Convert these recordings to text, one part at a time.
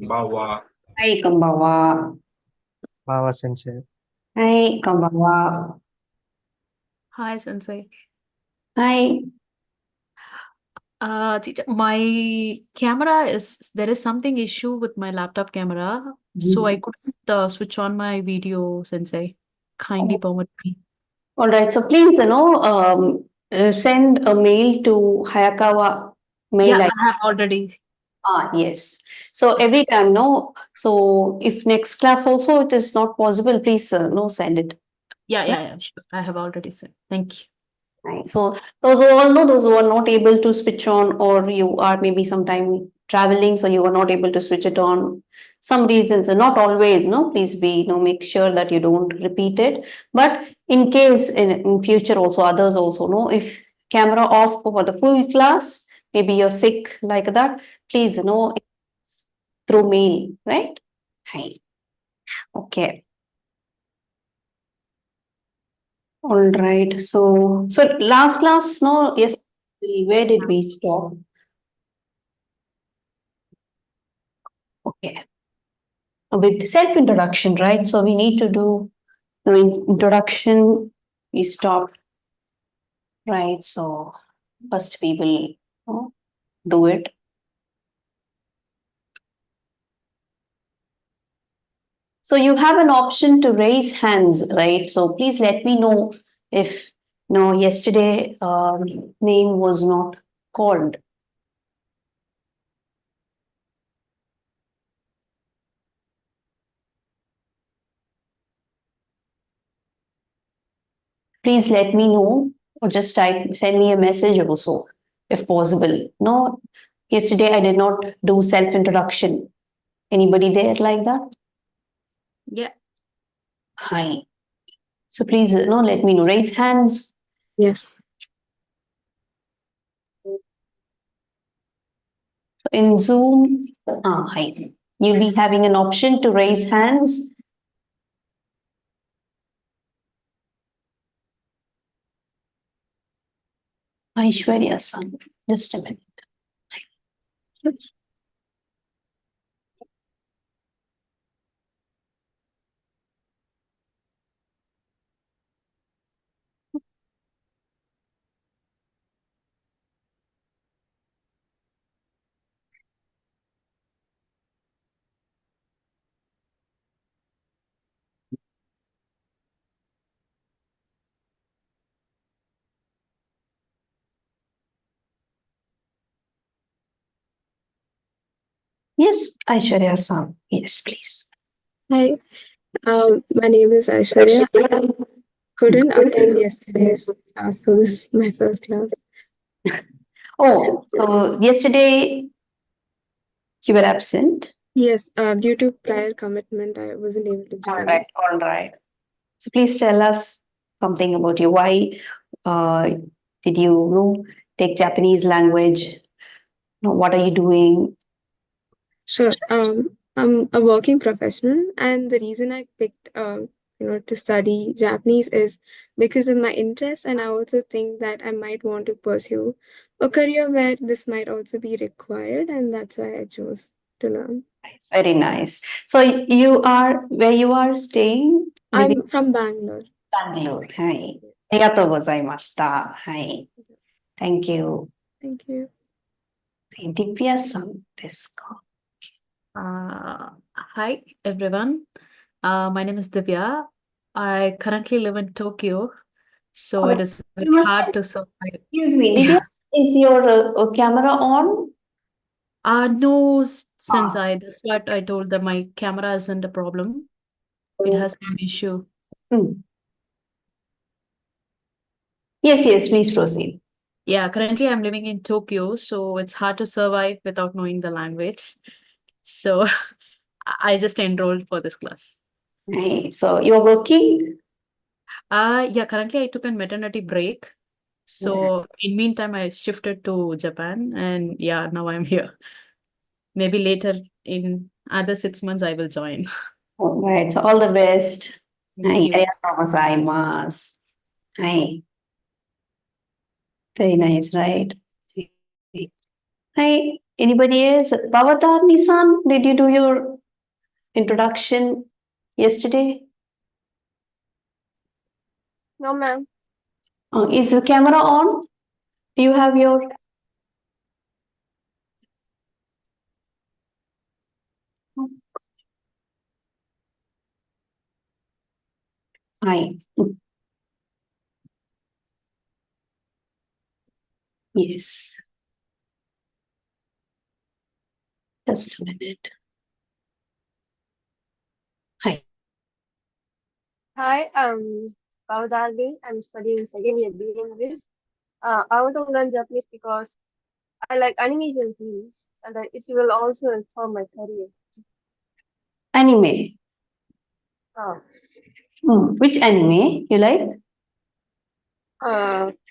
Bawa. はい、こんばんは。Baba Sensei. はい、こんばんは。 Hi, Sensei. はい。 Teacher, my camera there is something issue with my laptop camera, so I couldn't switch on my video, Sensei. Kindly permit me. All right. So please, send a mail to Hayakawa mail Yeah, ID. I have already. Yes. So every time, no. So if next class also it is not possible, please, no, send it. Yeah, sure. I have already said. Thank you. Right. So those who all know, those who are not able to switch on, or you are maybe sometime traveling, so you are not able to switch it on. Some reasons, not always, no, please be, make sure that you don't repeat it. But in case in future also, others also know, if camera off for the full class, maybe you're sick like that, please, through mail, right? Hi. Okay. All right. So last class, no, yes, where did we stop? Okay. With self introduction, right? So we need to do the introduction. We stopped, right? So first we will do it. So you have an option to raise hands, right? So please let me know if no yesterday name was not called. Please let me know, or just send me a message also if possible. No, yesterday I did not do self introduction. Anybody there like that? Yeah. Hi. So please, let me know. Raise hands. Yes. In Zoom, hi. You'll be having an option to raise hands. Aishwarya-san, just a minute. Yes, Aishwarya-san. Yes, please. Hi, my name is Aishwarya. I couldn't attend yesterday's class, so this is my first class. Oh, so yesterday you were absent. Yes, due to prior commitment, I wasn't able to join. All right. So please tell us something about you. Why did you, take Japanese language? What are you doing? Sure. I'm a working professional, and the reason I picked, to study Japanese is because of my interest, and I also think that I might want to pursue a career where this might also be required, and that's why I chose to learn. Nice, very nice. So you are where you are staying? I'm from Bangalore. Bangalore. Hi. ありがとうございました。はい。Thank you. Thank you. ディピアさんですか? Hi, everyone. My name is Divya. I currently live in Tokyo, so it is very hard to survive. Excuse me, Divya, is your camera on? No, Sensei. That's what I told them. My camera isn't a problem. It has some issue. Yes, please proceed. Yeah, currently I'm living in Tokyo, so it's hard to survive without knowing the language. So I just enrolled for this class. Right. So you're working? Yeah, currently I took a maternity break. So in meantime, I shifted to Japan, and yeah, now I'm here. Maybe later in other 6 months I will join. All right. So all the best. Thank you. ありがとうございます。はい。Very nice, right? はい。Anybody else? Bhavatarni-san, did you do your introduction yesterday? No, ma'am. Is the camera on? Do you have your? Hi. Yes. Just a minute. Hi. Hi, I'm Paudaldi. I'm studying second year B English. I want to learn Japanese because I like animes and series, and it will also inform my career. Anime. Uh, Which anime you like?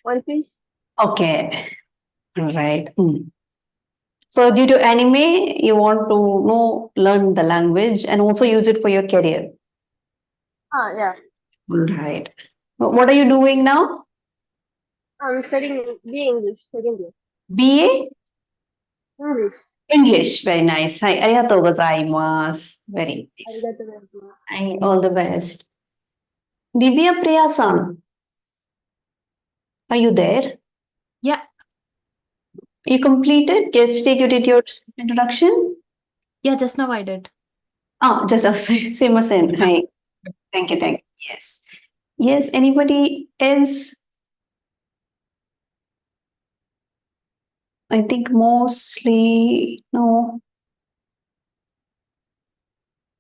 One Piece. Okay. All right. So due to anime, you want to learn the language and also use it for your career. Yeah. Right. What are you doing now? I'm studying B English second year. BA? English. English. Very nice. Hi, arigatou gozaimasu. Very nice. Arigatou gozaimasu. Hi, all the best. Divya Priya-san, are you there? Yeah, You completed? Yesterday you did your introduction? yeah, just now I did. Just sumimasen. Hi. Thank you. Yes. Yes, anybody else? I think mostly no.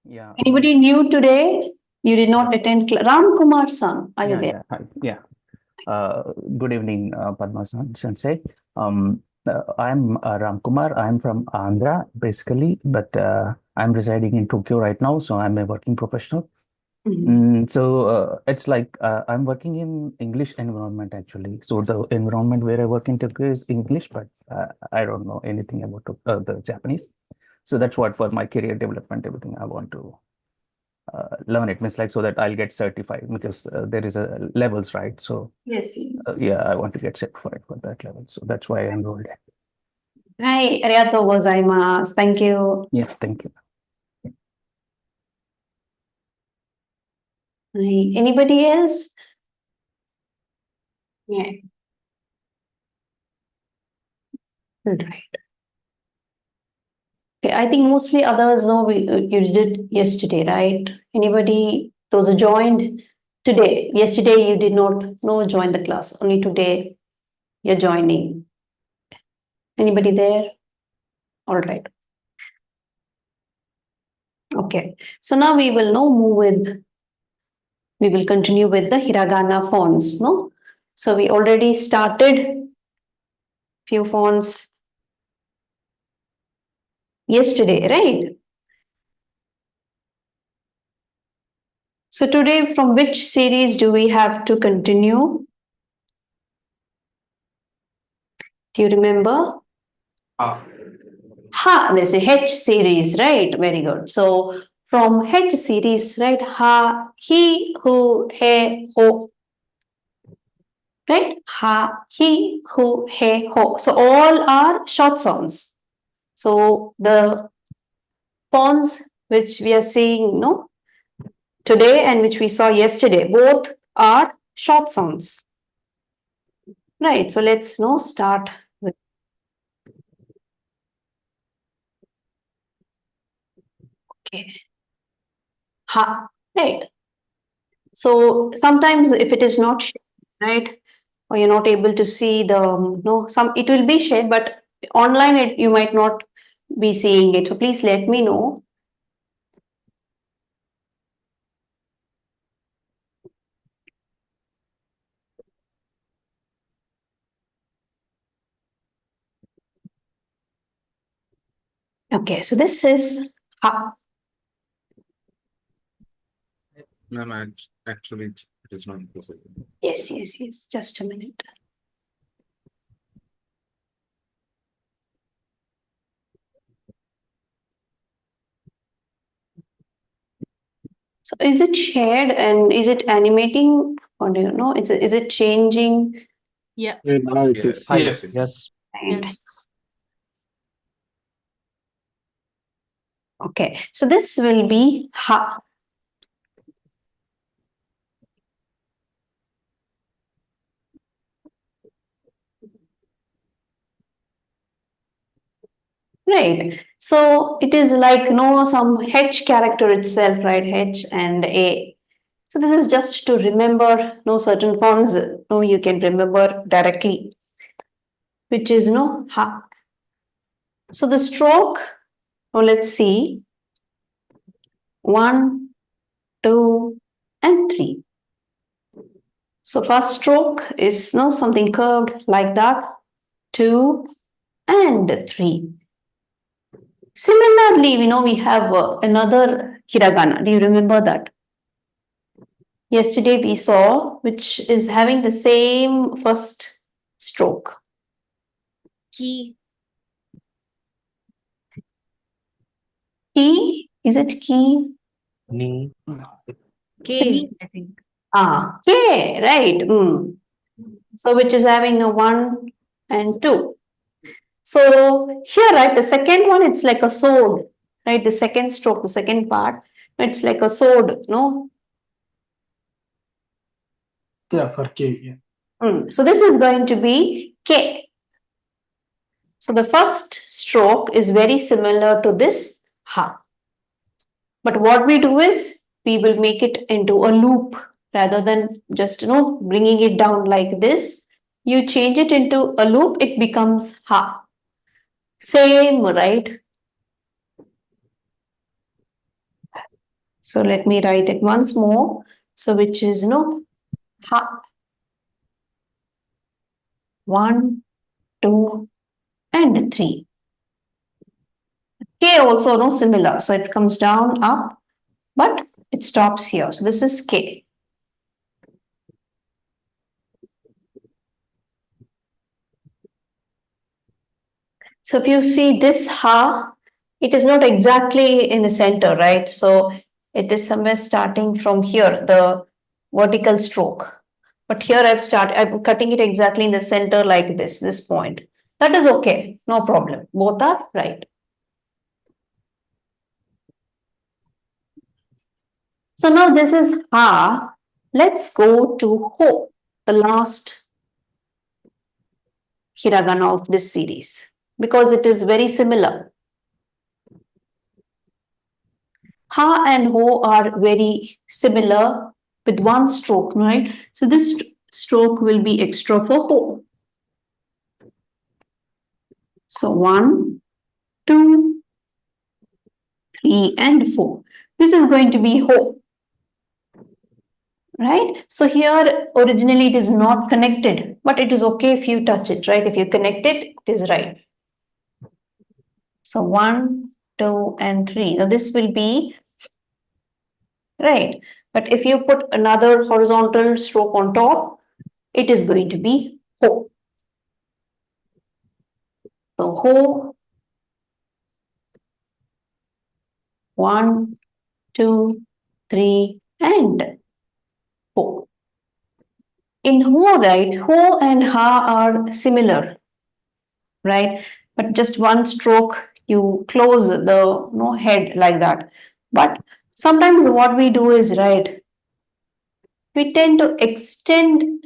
Yeah. Anybody new today? You did not attend Ram Kumar san, are you Yeah, there? yeah, hi, yeah. Good evening, Padma Sensei. I'm Ram Kumar. I'm from Andhra, basically, but I'm residing in Tokyo right now, so I'm a working professional. So it's like I'm working in English environment actually. So the environment where I work in Tokyo is English, but I don't know anything about the Japanese. So that's what for my career development, everything I want to learn it, means like so that I'll get certified because there is a levels, right? So Yes. yeah, I want to get certified for that level. So that's why I enrolled. Hi, arigatou gozaimasu. Thank you. Yeah, thank you. Hi. Anybody else? Yeah. Right. Okay, I think mostly others know you did yesterday, right? Anybody, those who joined today, yesterday you did not join the class, only today you're joining. Anybody there? All right. Okay, so now we will we will continue with the hiragana fonts, no? So we already started few fonts yesterday, right? So today, from which series do we have to continue? Do you remember? There's a H series, right? Very good. So from H series, right? Ha, he, who, he, ho. Right? Ha, he, who, he, ho. So all are short sounds. So the fonts which we are seeing, today and which we saw yesterday, both are short sounds. Right. So let's start with. Okay. Ha. Right. So sometimes if it is not shared, right, or you're not able to see the it will be shared, but online you might not be seeing it. So please let me know. Okay, so this is ha. No, actually, it is not possible. Yes. Just a minute. So is it shared and is it animating, or do you know? Is it changing? Yeah. Yeah, Hi, yes. yes. Right. Yes. Okay, so this will be ha. Right. So it is like some H character itself, right? H and A. So this is just to remember certain fonts. No, you can remember directly, which is ha. So the stroke. Now let's see. 1, 2, and 3. So first stroke is something curved like that. 2 and 3. Similarly, we have another hiragana. Do you remember that? Yesterday we saw which is having the same first stroke. Key. Key? Is it key? Knee. K, I think. Ah, K, right. So which is having a 1 and 2. So here, right, the second one, it's like a sword, right? The second stroke, the second part, it's like a sword, no? Yeah, for K, yeah. So this is going to be K. So the first stroke is very similar to this ha. But what we do is we will make it into a loop rather than just bringing it down like this. You change it into a loop, it becomes ha. Same, right? So let me write it once more. So which is ha. 1, 2, and 3. K also similar. So it comes down, up, but it stops here. So this is K. So if you see this ha, it is not exactly in the center, right? So it is somewhere starting from here, the vertical stroke. But here I'm cutting it exactly in the center like this point. That is okay, no problem. Both are right. So now this is ha. Let's go to ho, the last hiragana of this series, because it is very similar. Ha and ho are very similar with one stroke, right? So this stroke will be extra for ho. So 1, 2, 3, and 4. This is going to be ho. Right? So here originally it is not connected, but it is okay if you touch it, right? If you connect it, it is right. So 1, 2, and 3. Now this will be right. But if you put another horizontal stroke on top, it is going to be ho. So ho, 1, 2, 3, and ho. In ho, right, ho and ha are similar, right? But just one stroke, you close the head like that. But sometimes what we do is, right, we tend to extend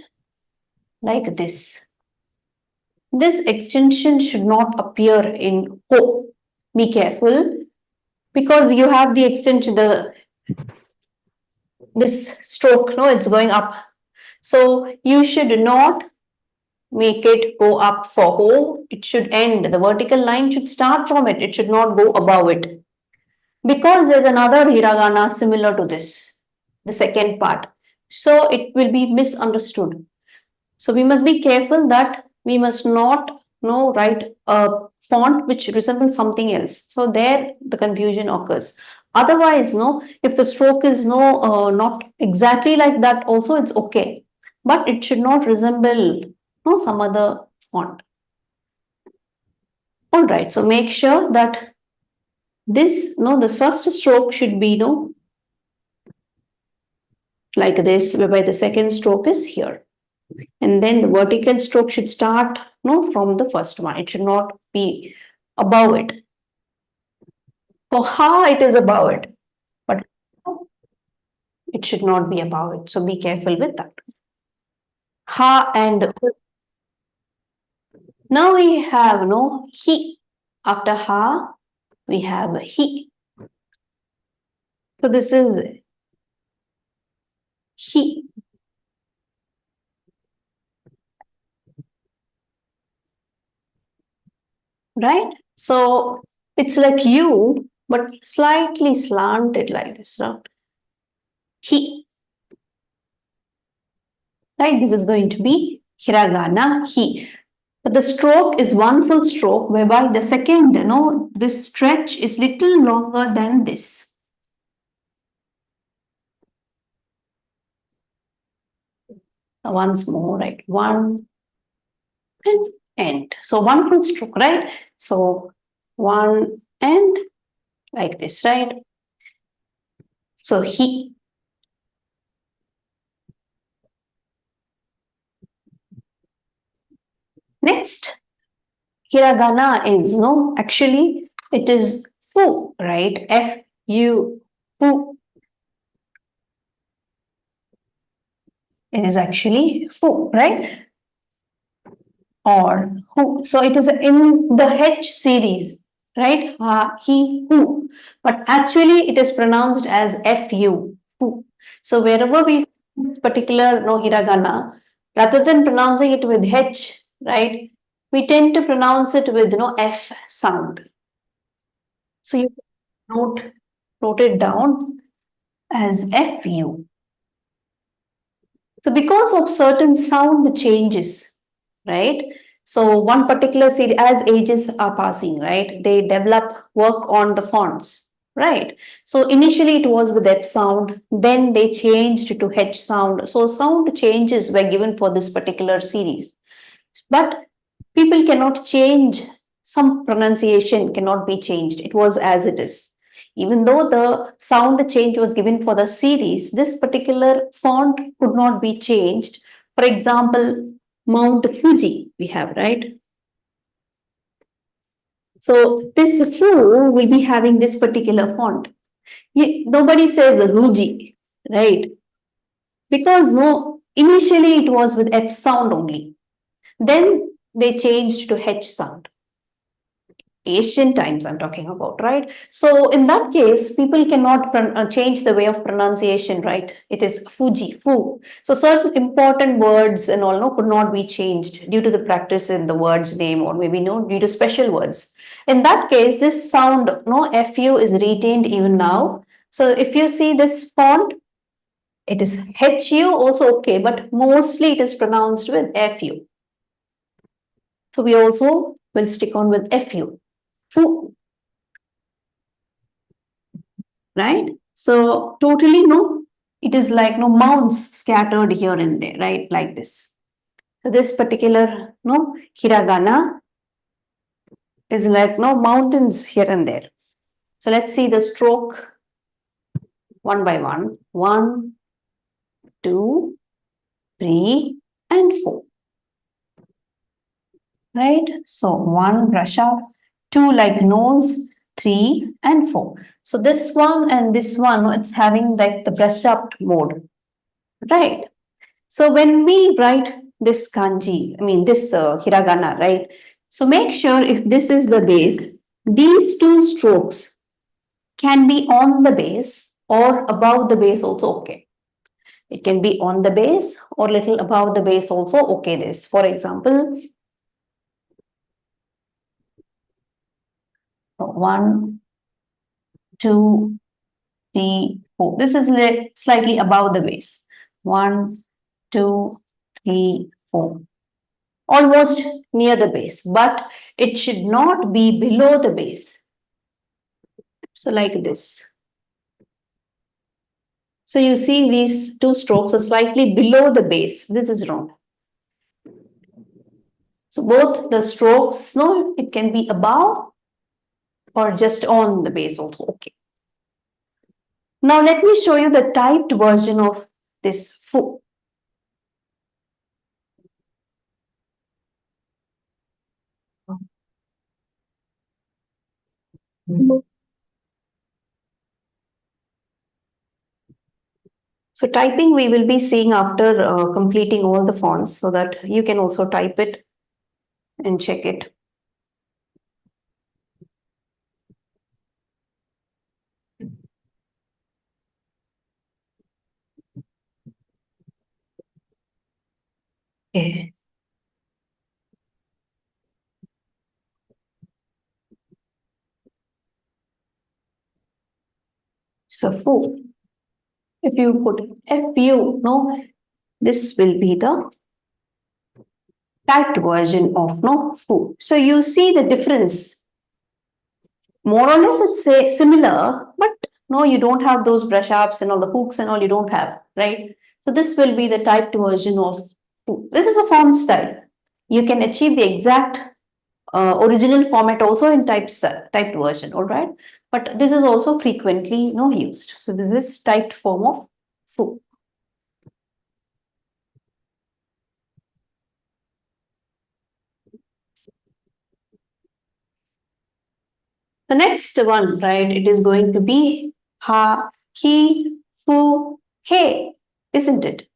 like this. This extension should not appear in ho. Be careful, because you have the extension, this stroke, no, it's going up. So you should not make it go up for ho. It should end. The vertical line should start from it. It should not go above it. Because there's another hiragana similar to this, the second part. So it will be misunderstood. So we must be careful that we must not write a font which resembles something else. So there the confusion occurs. Otherwise, if the stroke is not exactly like that, also it's okay. But it should not resemble some other font. All right, so make sure that this first stroke should be like this, whereby the second stroke is here. And then the vertical stroke should start from the first one. It should not be above it. For ha, it is above it, but it should not be above it. So be careful with that. Ha and hu. Now we have no he. After ha, we have he. So this is he. Right? So it's like you, but slightly slanted like this, right? He. Right? This is going to be hiragana, he. But the stroke is one full stroke, whereby the second, this stretch is little longer than this. Once more, right? One and end. So one full stroke, right? So one and like this, right? So he. Next, hiragana is actually it is fu, right? F-U, fu. It is actually fu, right? Or who. So it is in the H series, right? Ha, he, who. But actually it is pronounced as Fu, fu. So wherever we see this particular hiragana, rather than pronouncing it with H, right? We tend to pronounce it with F sound. So you note it down as Fu. So because of certain sound changes, right? So one particular series, as ages are passing, right? They develop work on the fonts, right? So initially it was with F sound, then they changed to H sound. So sound changes were given for this particular series. But people cannot change, some pronunciation cannot be changed. It was as it is. Even though the sound change was given for the series, this particular font could not be changed. For example, Mount Fuji we have, right? So this Fu will be having this particular font. Nobody says Ruji, right? Because initially it was with F sound only. Then they changed to H sound. Asian times I'm talking about, right? So in that case, people cannot change the way of pronunciation, right? It is Fuji, Fu. So certain important words and all could not be changed due to the practice in the word's name, or maybe due to special words. In that case, this sound, Fu is retained even now. So if you see this font, it is HU also okay, but mostly it is pronounced with FU. So we also will stick on with FU. Fu. Right? So totally it is like mounts scattered here and there, right? Like this. So this particular hiragana is like mountains here and there. So let's see the stroke one by one. 1, 2, 3, and 4. Right? So 1 brush up, 2 like nose, 3 and 4. So this one and this one, it's having like the brush up mode. Right? So when we write this kanji, this hiragana, right? So make sure if this is the base, these two strokes can be on the base or above the base also okay. It can be on the base or little above the base also okay. This, for example, 1, 2, 3, 4. This is slightly above the base. 1, 2, 3, 4. Almost near the base, but it should not be below the base. So like this. So you see these two strokes are slightly below the base. This is wrong. So both the strokes, it can be above or just on the base also, okay. Now let me show you the typed version of this fu. So typing we will be seeing after completing all the fonts so that you can also type it and check it. Okay. So fu. If you put fu, no, this will be the typed version of no fu. So you see the difference. More or less it's similar, but no, you don't have those brush ups and all the hooks and all you don't have, right? So this will be the typed version of fu. This is a font style. You can achieve the exact original format also in typed version, all right? But this is also frequently used. So this is typed form of fu. The next one, right, it is going to be ha, he, fu, he, isn't it?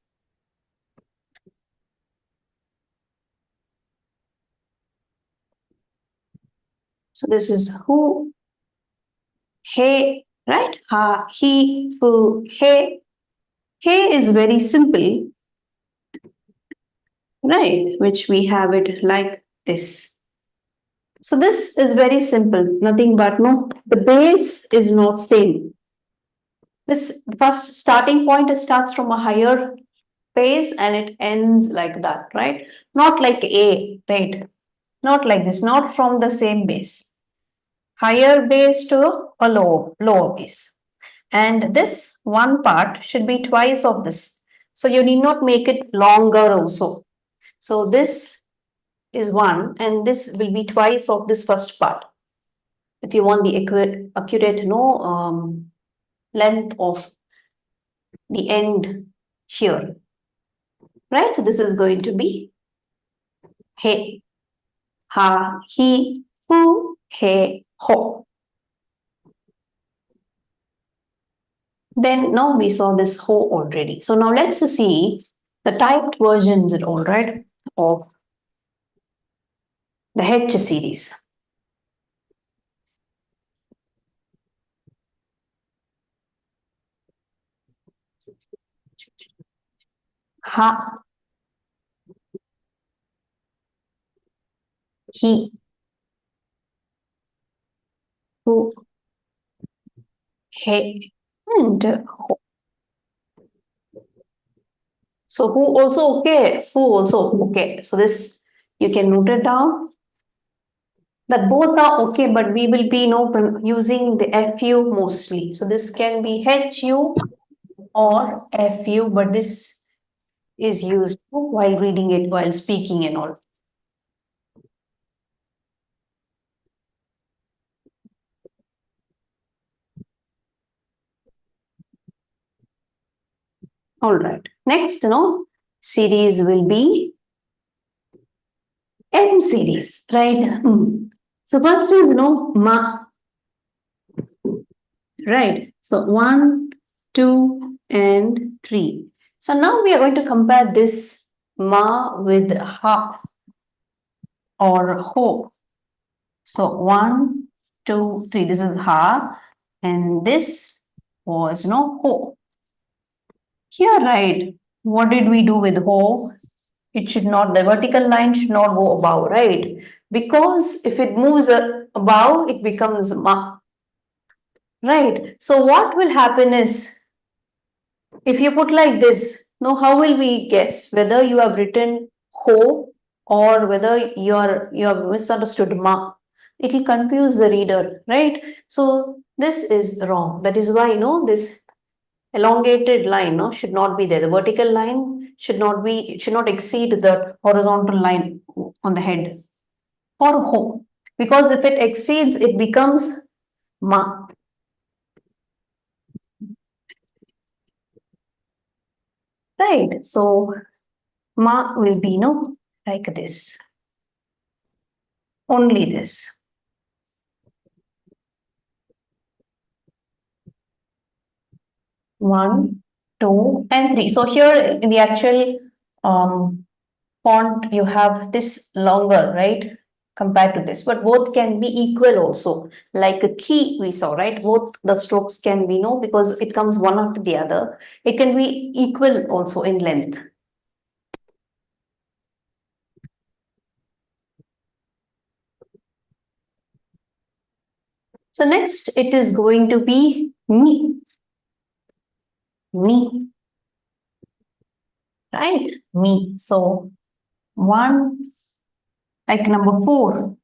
So this is who, he, right? Ha, he, fu, he. He is very simple, right? Which we have it like this. So this is very simple, nothing but no, the base is not same. This first starting point, it starts from a higher base and it ends like that, right? Not like A, right? Not like this, not from the same base. Higher base to a lower base. And this one part should be twice of this. So you need not make it longer also. So this is one and this will be twice of this first part. If you want the accurate length of the end here, right? So this is going to be he, ha, he, fu, he, ho. Then now we saw this ho already. So now let's see the typed versions, all right, of the H series. Ha, he, fu, he, and ho. So who also okay, fu also okay. So this you can note it down. That both are okay, but we will be using the FU mostly. So this can be HU or FU, but this is used while reading it, while speaking and all. All right. Next, series will be M series, right? So first is ma. Right. So 1, 2, and 3. So now we are going to compare this ma with ha or ho. So 1, 2, 3. This is ha, and this was ho. Here, right? What did we do with ho? It should not, the vertical line should not go above, right? Because if it moves above, it becomes ma. Right. So what will happen is, if you put like this, how will we guess whether you have written ho or whether you have misunderstood ma? It will confuse the reader, right? So this is wrong. That is why this elongated line should not be there. The vertical line should not exceed the horizontal line on the head for ho. Because if it exceeds, it becomes ma. Right. So ma will be like this. Only this. One, 2 and 3. So here in the actual font, you have this longer, right? Compared to this, but both can be equal also. Like a key we saw, right? Both the strokes can be, no, because it comes one after the other. It can be equal also in length. So next it is going to be me. Me. Right? Me. So 1, like number 4,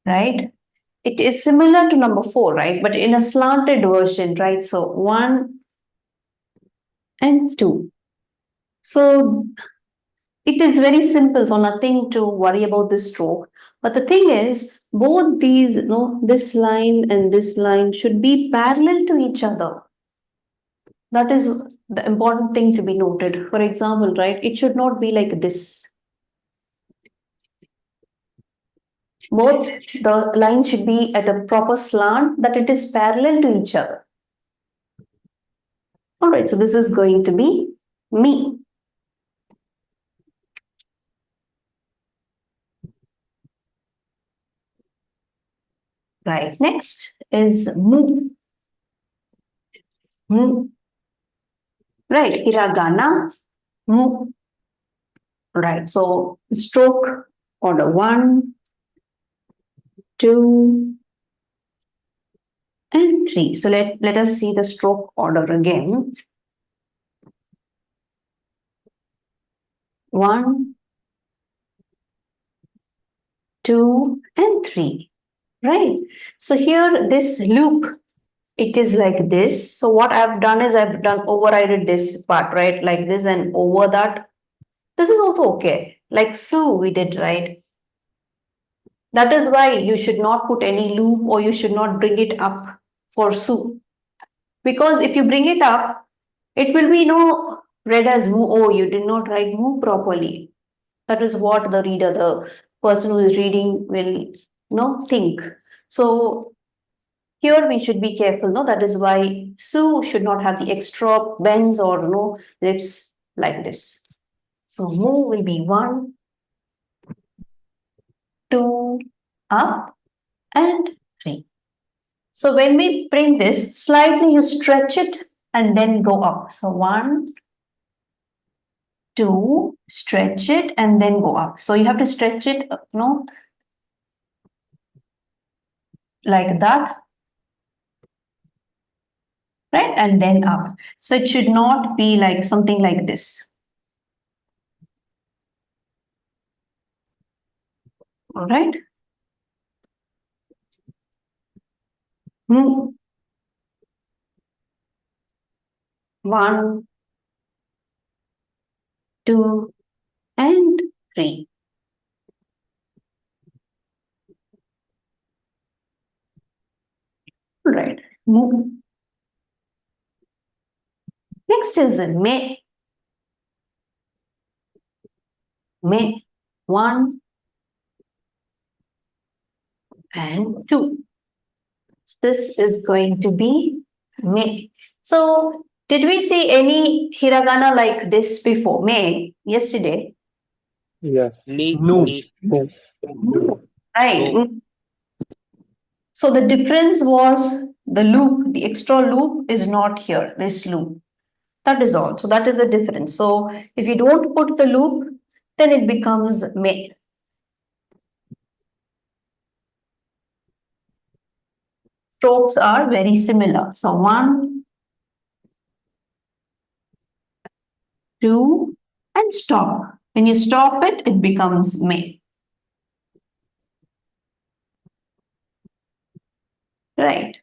right? It is similar to number 4, right? But in a slanted version, right? So 1 and 2. So it is very simple, so nothing to worry about this stroke. But the thing is, both these, this line and this line should be parallel to each other. That is the important thing to be noted. For example, right, it should not be like this. Both the lines should be at a proper slant, that it is parallel to each other. All right, so this is going to be me. Right, next is mu. Mu. Right, hiragana, mu. Right, so stroke order 1, 2, and 3. So let us see the stroke order again. 1, 2, and 3. Right. So here this loop, it is like this. So what I've done is I've overridden this part, right? Like this and over that. This is also okay. Like Sue we did, right? That is why you should not put any loop or you should not bring it up for Sue. Because if you bring it up, it will be read as mu. Oh, you did not write mu properly. That is what the reader, the person who is reading will think. So here we should be careful. That is why Sue should not have the extra bends or lips like this. So mu will be 1, 2, up, and 3. So when we bring this, slightly you stretch it and then go up. So 1, 2, stretch it and then go up. So you have to stretch it, like that. Right? And then up. So it should not be like something like this. All right. Mu. 1, 2, and 3. All right. Mu. Next is me. Me. 1 and 2. This is going to be me. So did we see any hiragana like this before? Me, yesterday. Yeah. No. Right. No. So the difference was the loop, the extra loop is not here, this loop. That is all. So that is the difference. So if you don't put the loop, then it becomes me. Strokes are very similar. So 1, 2, and stop. When you stop it, it becomes me. Right.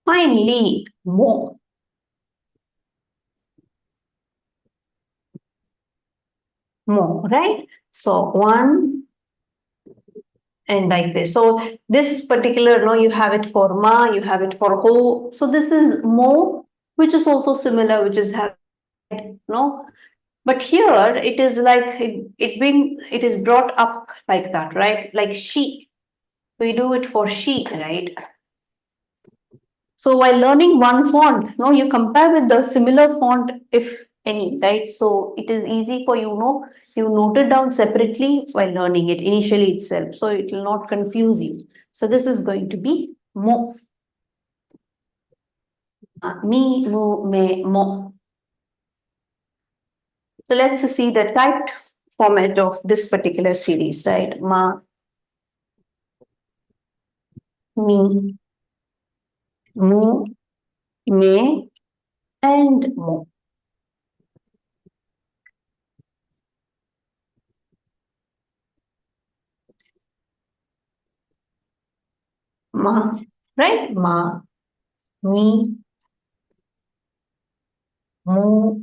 Finally, mo. Mo, right? So 1 and like this. So this particular, you have it for ma, you have it for ho. So this is mo, which is also similar, which is have But here it is like it is brought up like that, right? Like she. We do it for she, right? So while learning one font, no, you compare with the similar font, if any, right? So it is easy for you, no, you note it down separately while learning it initially itself. So it will not confuse you. So this is going to be mo. Me, mo, me, mo. So let's see the typed format of this particular series, right? Ma, me, mu, me, and mo. Ma, right? Ma, me, mu,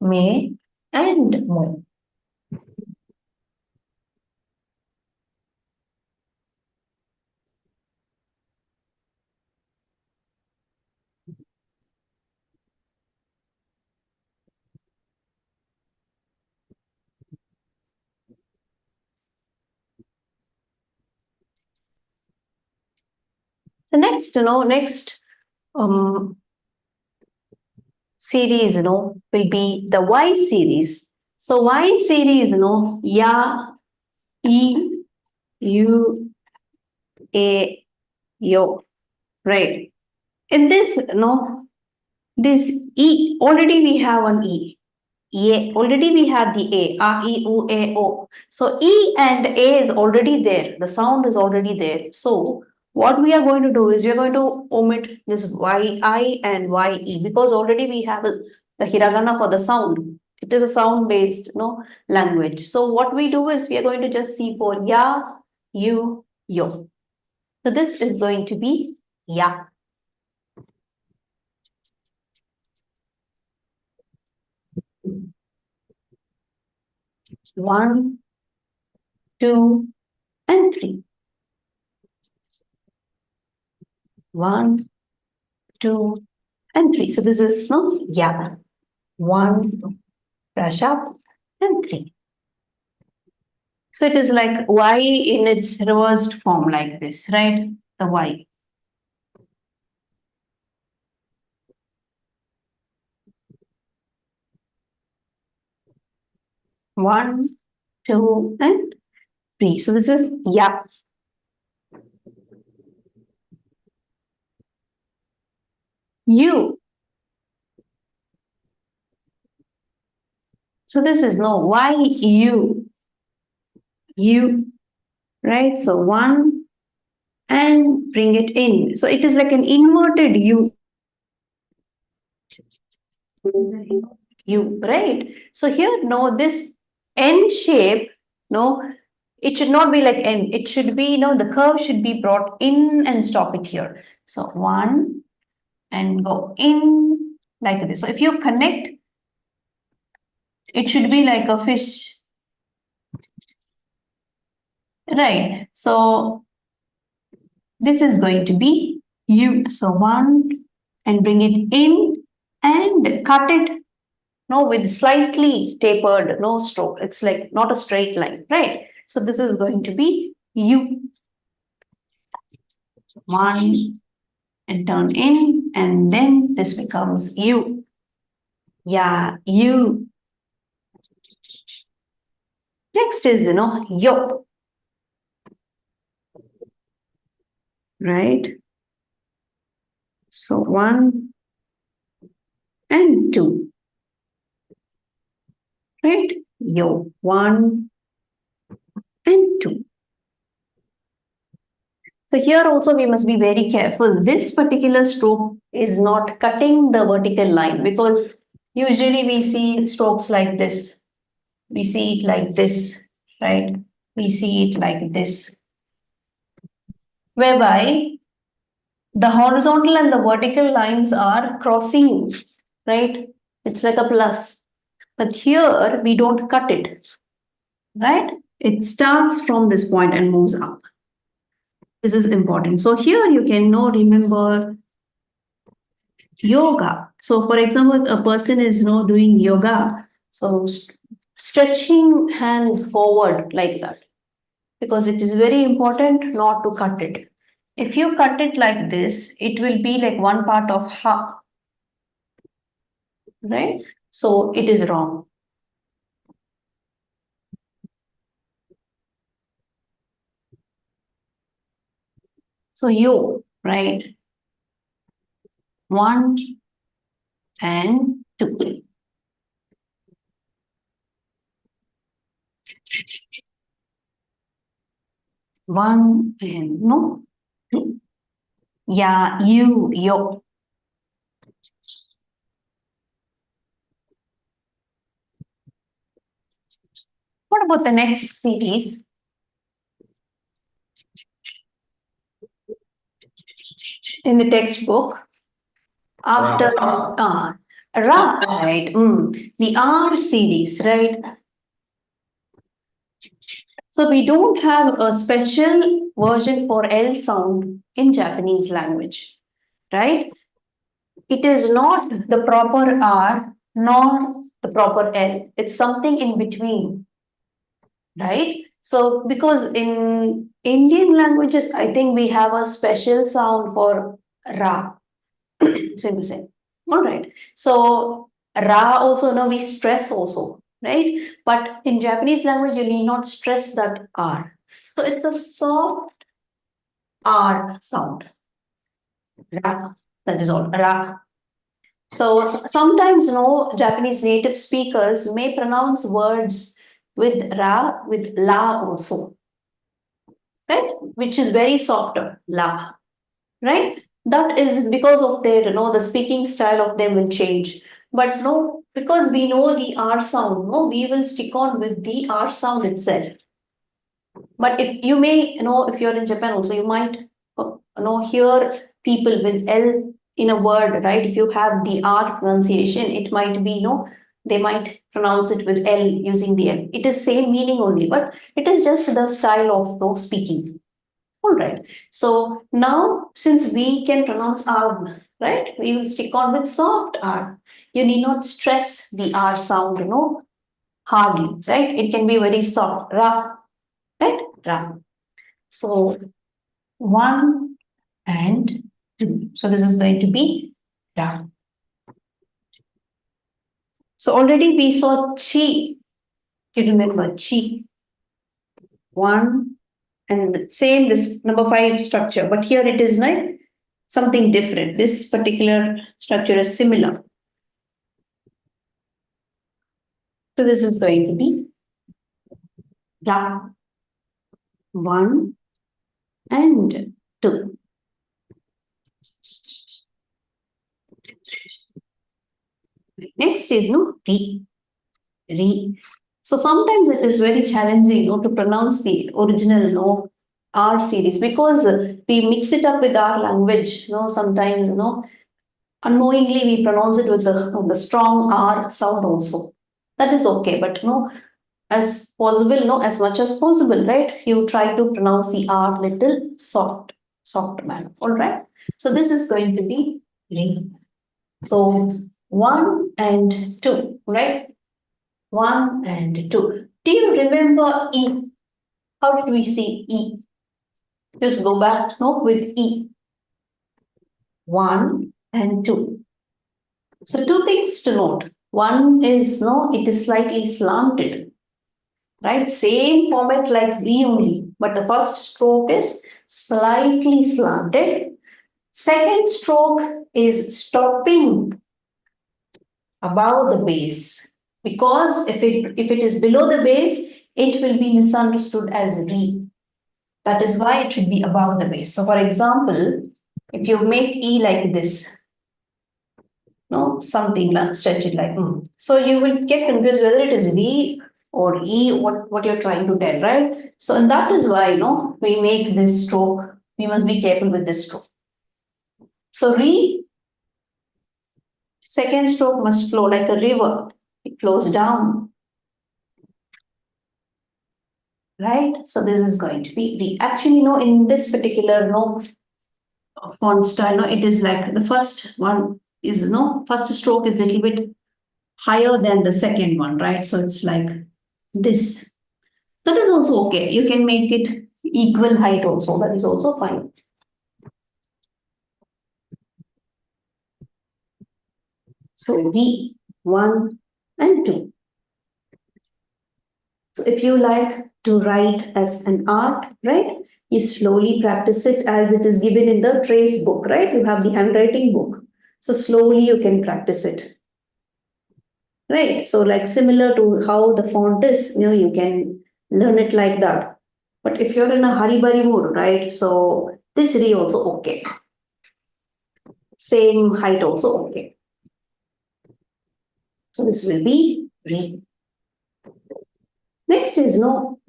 me, and mo. So next, next series, will be the Y series. So Y series, ya, e, u, a, yo, right? In this, this E, already we have an E. Yeah, already we have the A, E, U, A, O. So E and A is already there. The sound is already there. So what we are going to do is we are going to omit this YI and YE because already we have the hiragana for the sound. It is a sound based language. So what we do is we are going to just see for ya, you, yo. So this is going to be ya. One, two, and three. 1, 2, and 3. So this is yeah. 1, brush up, and 3. So it is like Y in its reversed form like this, right? The Y. One, two, and 3. So this is yeah. U. So this is Y, U. U. Right? So 1 and bring it in. So it is like an inverted U. U, right? So here, this N shape, it should not be like N. It should be, the curve should be brought in and stop it here. So 1 and go in like this. So if you connect, it should be like a fish. Right. So this is going to be U. So 1 and bring it in and cut it with slightly tapered, stroke. It's like not a straight line, right? So this is going to be U. 1 and turn in, and then this becomes U. Yeah, U. Next is, yo. Right? So 1 and 2. Right? Yo. 1 and 2. So here also we must be very careful. This particular stroke is not cutting the vertical line because usually we see strokes like this. We see it like this, right? We see it like this. Whereby the horizontal and the vertical lines are crossing, right? It's like a plus. But here we don't cut it, right? It starts from this point and moves up. This is important. So here you can remember yoga. So for example, a person is doing yoga. So stretching hands forward like that. Because it is very important not to cut it. If you cut it like this, it will be like one part of ha, right? So it is wrong. So you, right? 1 and 2. One and no. Yeah, you, yo. What about the next series? In the textbook, after right, the R series, right? So we don't have a special version for L sound in Japanese language, right? It is not the proper R nor the proper L. It's something in between, right? So because in Indian languages, I think we have a special sound for Ra. So all right. So Ra also, no, we stress also, right? But in Japanese language, you need not stress that R. So it's a soft R sound. Ra. That is all. Ra. So sometimes, no, Japanese native speakers may pronounce words with Ra, with La also, right? Which is very softer, La, right? That is because of their, the speaking style of them will change. But no, because we know the R sound, no, we will stick on with the R sound itself. But if you may, if you're in Japan also, you might, hear people with L in a word, right? If you have the R pronunciation, it might be, they might pronounce it with L using the L. It is same meaning only, but it is just the style of speaking. All right. So now, since we can pronounce R, right, we will stick on with soft R. You need not stress the R sound, hardly, right? It can be very soft. Ra, right? Ra. So 1 and 2. So this is going to be Ra. So already we saw Chi. You remember Chi. 1 and same this number 5 structure, but here it is like something different. This particular structure is similar. So this is going to be Ra. 1 and 2. Next is Re. Re. So sometimes it is very challenging, to pronounce the original, R series, because we mix it up with our language, sometimes, unknowingly we pronounce it with the strong R sound also. That is okay, but as possible, as much as possible, right? You try to pronounce the R little soft manner. All right. So this is going to be Re. So 1 and 2, right? 1 and 2. Do you remember E? How did we see E? Just go back, with E. 1 and 2. So 2 things to note. One is, it is slightly slanted, right? Same format like Re only, but the first stroke is slightly slanted. Second stroke is stopping above the base, because if it is below the base, it will be misunderstood as Re. That is why it should be above the base. So for example, if you make E like this, something like stretch it like so you will get confused whether it is Re or E, what you're trying to tell, right? So and that is why we make this stroke. We must be careful with this stroke. So Re, second stroke must flow like a river. It flows down. Right? So this is going to be Re. Actually, in this particular font style, it is like the first one is first stroke is a little bit higher than the second one, right? So it's like this. That is also okay. You can make it equal height also. That is also fine. So V, 1 and 2. So if you like to write as an art, right, you slowly practice it as it is given in the trace book, right? You have the handwriting book. So slowly you can practice it. Right, so like similar to how the font is, you can learn it like that. But if you're in a hurry-burry mood, right, so this re also okay. Same height also okay. So this will be re. Next is ru.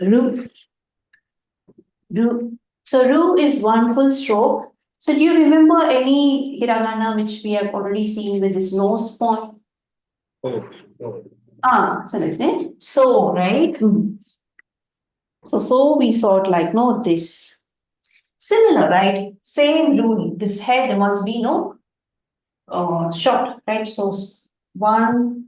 Ru. So ru is one full stroke. So do you remember any hiragana which we have already seen with this nose point? So let's say so, right? So we saw it like this. Similar, right? Same rule. This head must be short, right? So 1,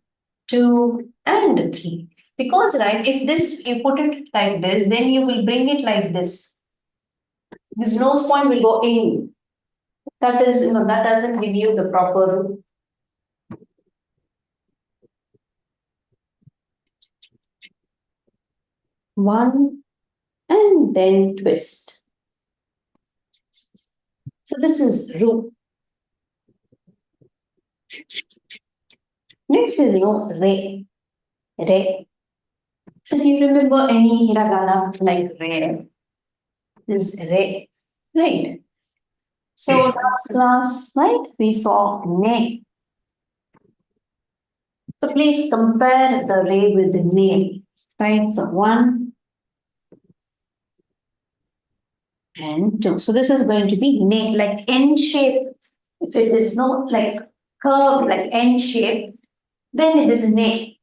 2, and 3. Because right, if this you put it like this, then you will bring it like this. This nose point will go in. That is, that doesn't give you the proper rule. One and then twist. So this is ru. Next is re. Re. So do you remember any hiragana like re? This re. Right. So last class, right, we saw ne. So please compare the re with the ne. Right. So 1 and 2. So this is going to be ne, like N shape. If it is not like curved like N shape, then it is ne.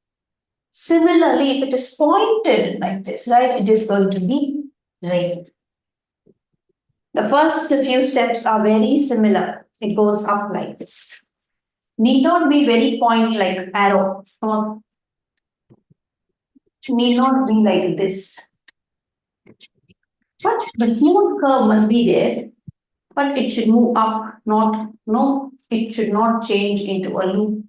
Similarly, if it is pointed like this, right, it is going to be re. The first few steps are very similar. It goes up like this. Need not be very point like arrow. Or need not be like this. But the smooth curve must be there. But it should move up, it should not change into a loop.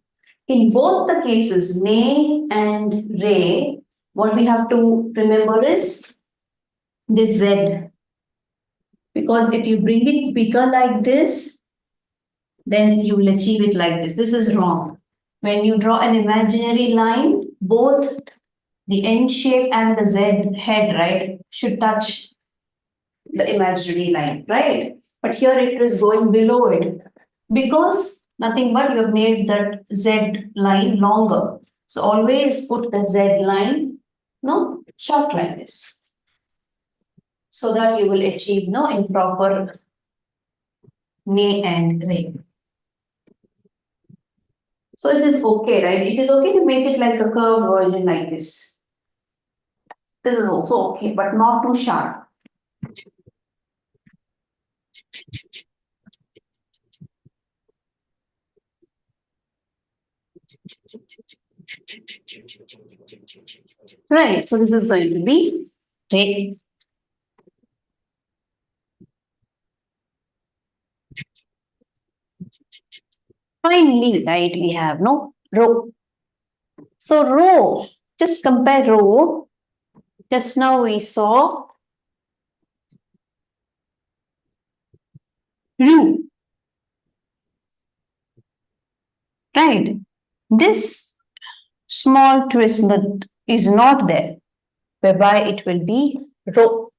In both the cases, ne and re, what we have to remember is this Z. Because if you bring it bigger like this, then you will achieve it like this. This is wrong. When you draw an imaginary line, both the N shape and the Z head, right, should touch the imaginary line, right? But here it is going below it because nothing but you have made that Z line longer. So always put the Z line, short like this. So that you will achieve in proper ne and re. So it is okay, right? It is okay to make it like a curved version like this. This is also okay, but not too sharp. Right, so this is going to be re. Finally, right, we have ro. So ro, just compare ro. Just now we saw ru. Right. This small twist that is not there, whereby it will be ro.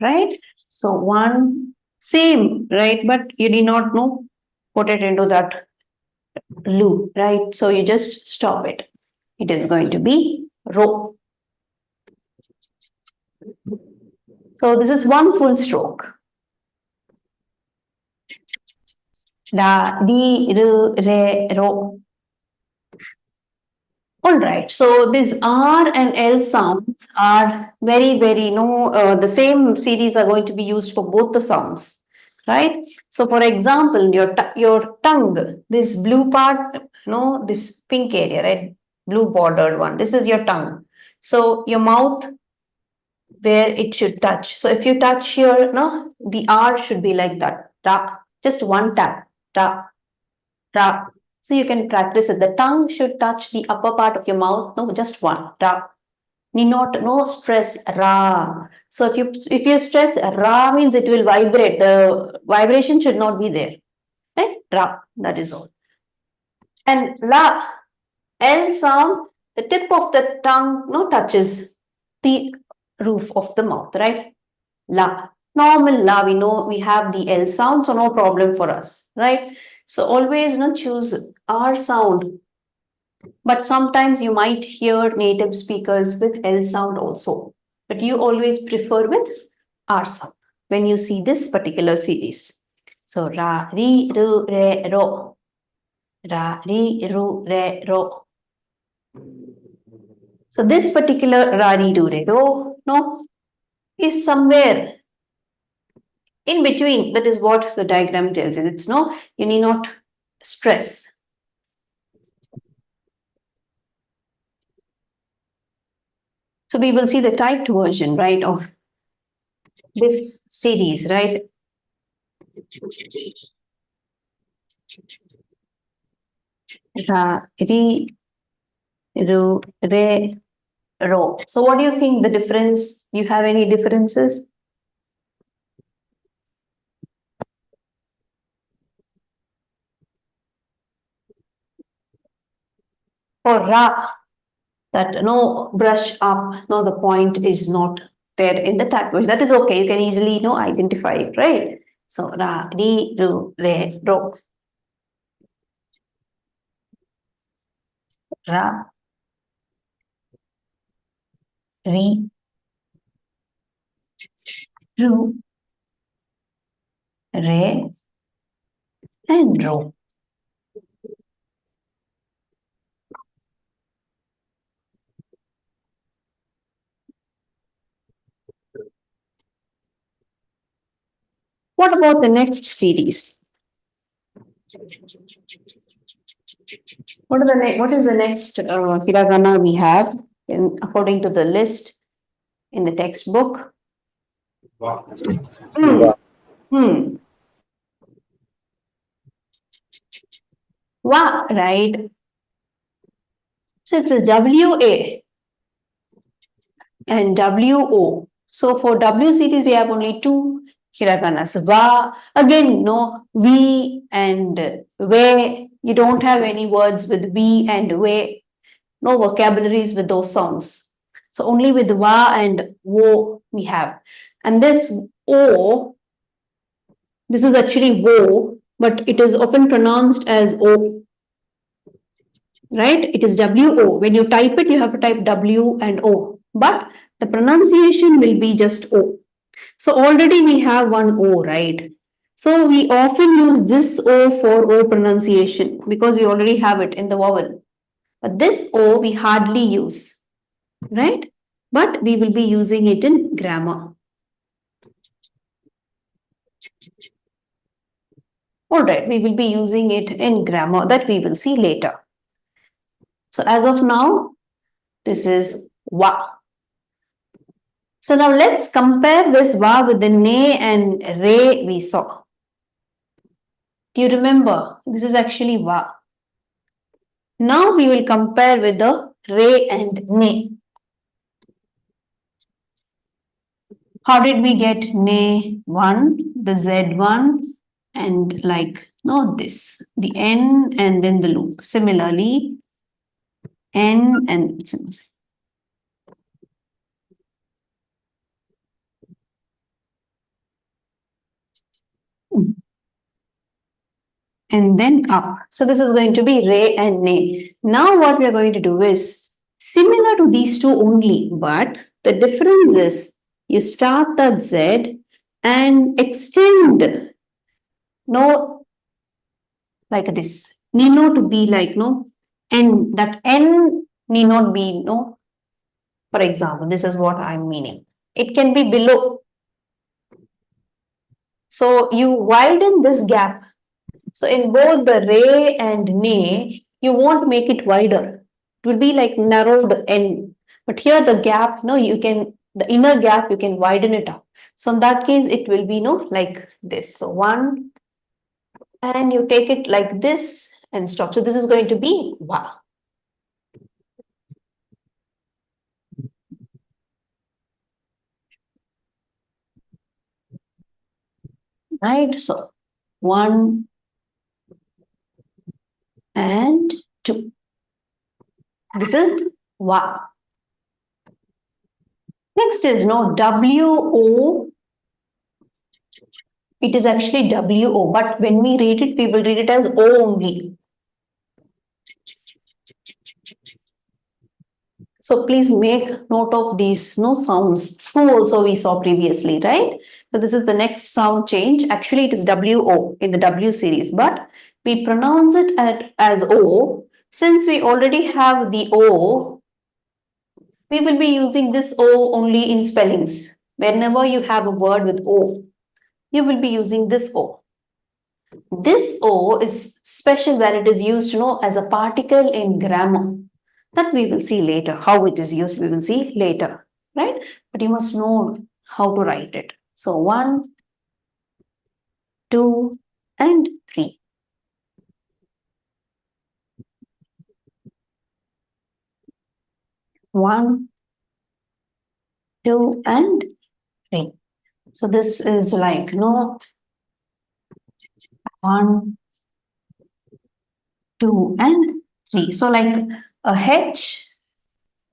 Right? So one same, right? But you did not put it into that loop, right? So you just stop it. It is going to be ro. So this is one full stroke. Da, di, ru, re, ro. All right. So these R and L sounds are very, very, the same series are going to be used for both the sounds, right? So for example, your tongue, this blue part, this pink area, right? Blue bordered one. This is your tongue. So your mouth, where it should touch. So if you touch here, the R should be like that. Da. Just one tap. Da. Ra. So you can practice it. The tongue should touch the upper part of your mouth. No, just one. Ra. Need not, no stress. Ra. So if you stress Ra means it will vibrate. The vibration should not be there. Right? Ra. That is all. And La. L sound, the tip of the tongue no touches the roof of the mouth, right? La. Normal La, we know we have the L sound, so no problem for us, right? So always choose R sound. But sometimes you might hear native speakers with L sound also. But you always prefer with R sound when you see this particular series. So Ra, Ri, Ru, Re, Ro. Ra, Ri, Ru, Re, Ro. So this particular Ra, Ri, Ru, Re, Ro, no, is somewhere in between. That is what the diagram tells you. It's no, you need not stress. So we will see the typed version, right, of this series, right? Ra, Ri, Ru, Re, Ro. So what do you think the difference? Do you have any differences? For Ra, that no brush up, no, the point is not there in the type version. That is okay. You can easily identify it, right? So Ra, Ri, Ru, Re, Ro. Ra, Ri, Ru, Re, and Ro. What about the next series? What is the next hiragana we have according to the list in the textbook? Wa, right? So it's a WA and WO. So for W series, we have only two hiraganas. Va, again, no, V and we. You don't have any words with V and we. No vocabularies with those sounds. So only with Va and Wo we have. And this O, this is actually Wo, but it is often pronounced as O. Right? It is WO. When you type it, you have to type W and O. But the pronunciation will be just O. So already we have one O, right? So we often use this O for O pronunciation because we already have it in the vowel. But this O we hardly use, right? But we will be using it in grammar. All right, we will be using it in grammar that we will see later. So as of now, this is Wa. So now let's compare this Va with the Ne and Re we saw. Do you remember? This is actually Va. Now we will compare with the Re and Ne. How did we get Ne 1, the Z1, and like, no, this, the N and then the loop. Similarly, N and and then up. So this is going to be Re and Ne. Now what we are going to do is similar to these two only, but the difference is you start that Z and extend, no, like this. Need not to be like, no, and that N need not be, no. For example, this is what I'm meaning. It can be below. So you widen this gap. So in both the Re and Ne, you won't make it wider. It will be like narrowed N. But here the gap, no, you can, the inner gap, you can widen it up. So in that case, it will be, no, like this. So one, and you take it like this, and stop. So this is going to be wa. Right, so 1 and 2. This is wa. Next is no W-O. It is actually W-O, but when we read it, we will read it as O only. So please make note of these no sounds. Fu also we saw previously, right? So this is the next sound change. Actually, it is W-O in the W series, but we pronounce it as O. Since we already have the O, we will be using this O only in spellings. Whenever you have a word with O, you will be using this O. This O is special where it is used, as a particle in grammar. That we will see later. How it is used, we will see later, right? But you must know how to write it. So 1, 2, and 3. One, 2, and 3. So this is like 1, 2, and 3. So like a H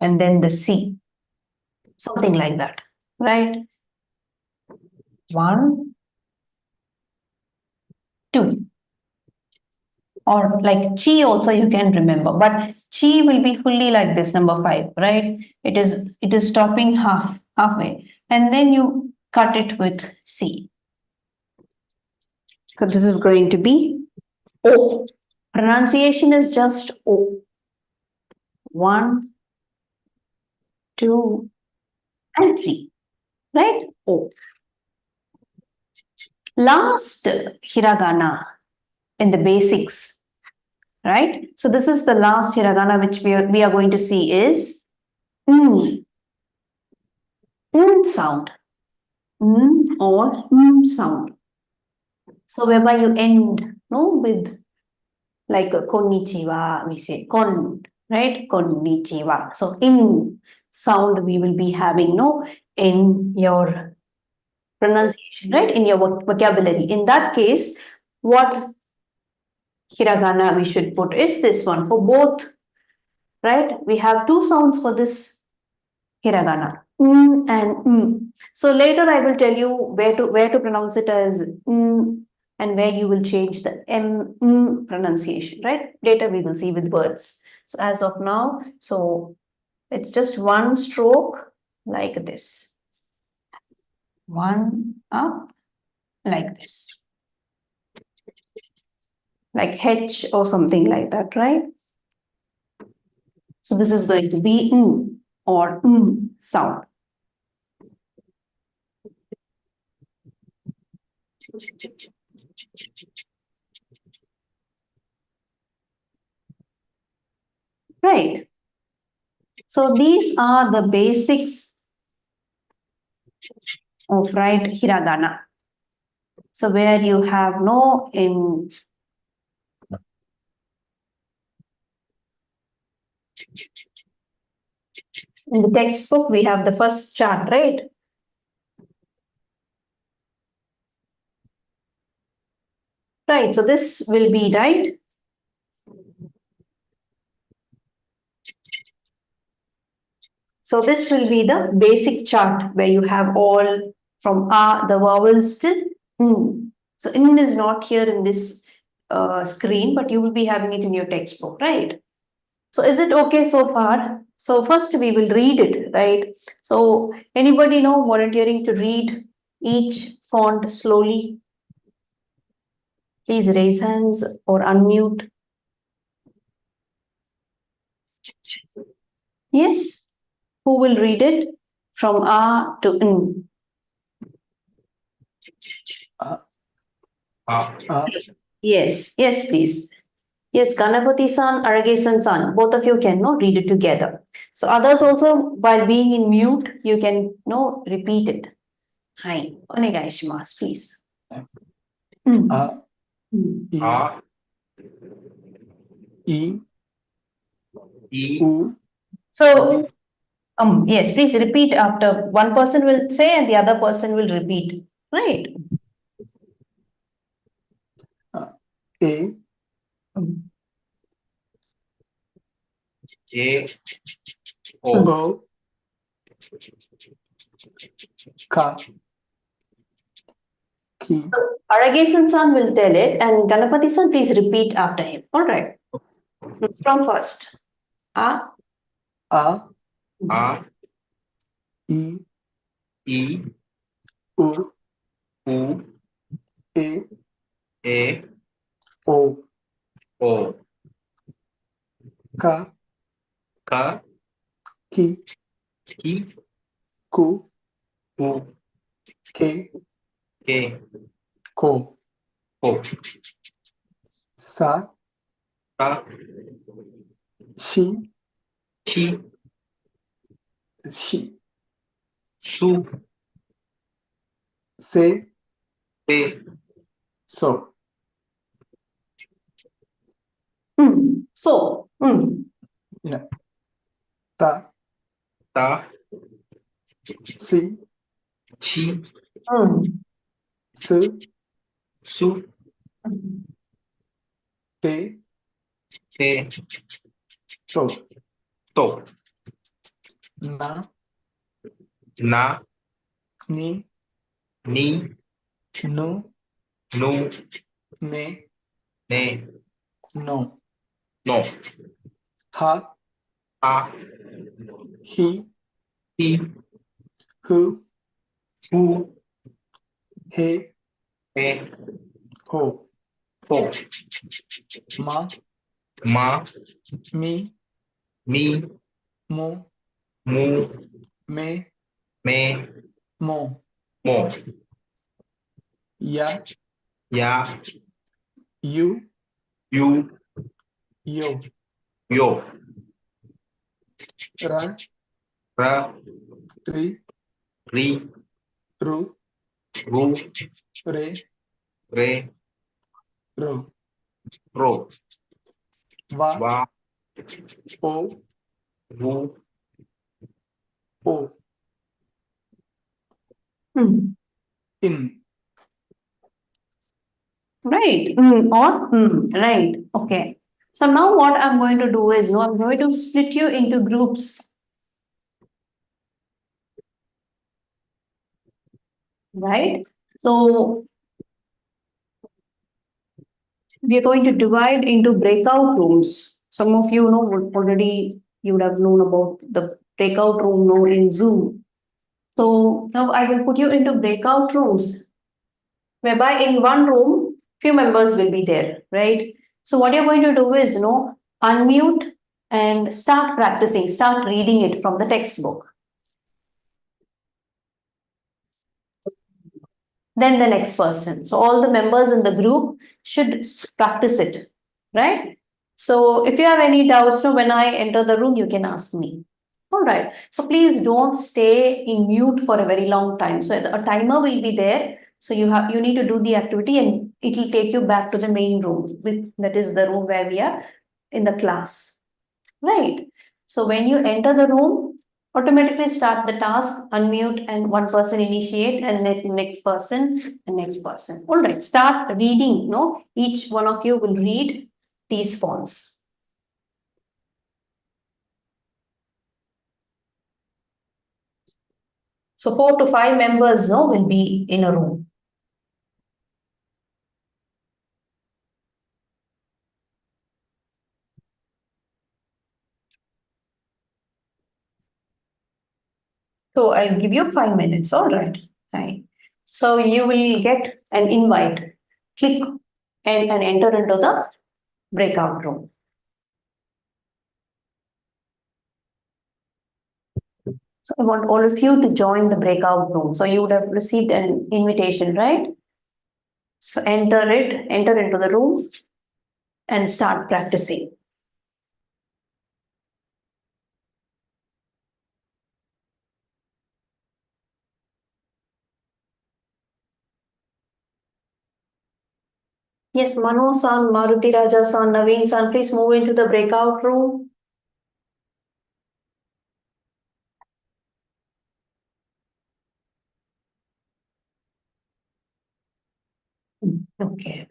and then the C. Something like that, right? 1, 2. Or like chi also you can remember, but chi will be fully like this, number 5, right? It is stopping halfway, and then you cut it with C. So this is going to be O. Pronunciation is just O. 1, 2, and 3, right? O. Last hiragana in the basics, right? So this is the last hiragana which we are going to see is sound. Or sound. So whereby you end with like a konnichiwa, we say kon, right? Konnichiwa. So in sound we will be having in your pronunciation, right? In your vocabulary. In that case, what hiragana we should put is this one for both, right? We have 2 sounds for this hiragana, and So later I will tell you where to pronounce it as and where you will change the pronunciation, right? Later we will see with words. So as of now, so it's just 1 stroke like this. 1 up like this. Like H or something like that, right? So this is going to be or sound. Right. So these are the basics of right hiragana. So where you have in the textbook, we have the first chart, right? Right, so this will be right. So this will be the basic chart where you have all from the vowels till So is not here in this screen, but you will be having it in your textbook, right? So is it okay so far? So first we will read it, right? So anybody volunteering to read each font slowly? Please raise hands or unmute. Yes. Who will read it from A to N? Yes, yes, please. Yes, Ganapati-san, Arage-san, both of you can read it together. So others also, while being in mute, you can repeat it. Hi, onegaishimasu, please. A, E, E, E, U, So, yes, please repeat after one person will say and the other person will repeat. Right. A, A, O, O, Ka, Ki, Aragesan-san will tell it and Ganapati-san, please repeat after him. All right. From first. A, A, A, E, E, U, U, A, A, O, O, Ka, Ka, Ki, Ki, Ku, Ku, Ke, Ke, Ko, Ko, Sa, Sa, Shi, Chi, Shi, Su, Se, Se, So. So, Yeah. Ta, Ta, Si, Chi, Su, Su, Te, Te, To, To, Na, Na, Ni, Ni, Nu, Nu, Ne, Ne, No. No, Ha, Ha, Hi, Hi, Hu, Fu, He, He, Ho. Ho, Ma, Ma, Mi, Mi, Mo, Mu, Me, Me, Mo. Mo, Ya, Ya, Yu, Yu, Yo. Yo, Ra, Ra, Ri, Ri, Ru, Ru, Re, Re, Ro. Ro, Va, Va, O, Vu, O. In. right. Right. Okay. So now what I'm going to do is, I'm going to split you into groups. Right. So we are going to divide into breakout rooms. Some of you know already, you would have known about the breakout room now in Zoom. So now I will put you into breakout rooms, whereby in one room, few members will be there, right? So what you're going to do is, unmute and start practicing, start reading it from the textbook. Then the next person. So all the members in the group should practice it, right? So if you have any doubts, when I enter the room, you can ask me. All right. So please don't stay in mute for a very long time. So a timer will be there. So you need to do the activity and it will take you back to the main room. That is the room where we are in the class, right? So when you enter the room, automatically start the task, unmute and one person initiate and then next person and next person. All right, start reading, each one of you will read these fonts. So 4 to 5 members will be in a room. So I'll give you 5 minutes, all right. Okay. So you will get an invite. Click and enter into the breakout room. So I want all of you to join the breakout room. So you would have received an invitation, right? So enter into the room and start practicing. Yes, Mano-san, Maruti Raja-san, Naveen-san, please move into the breakout room. Okay.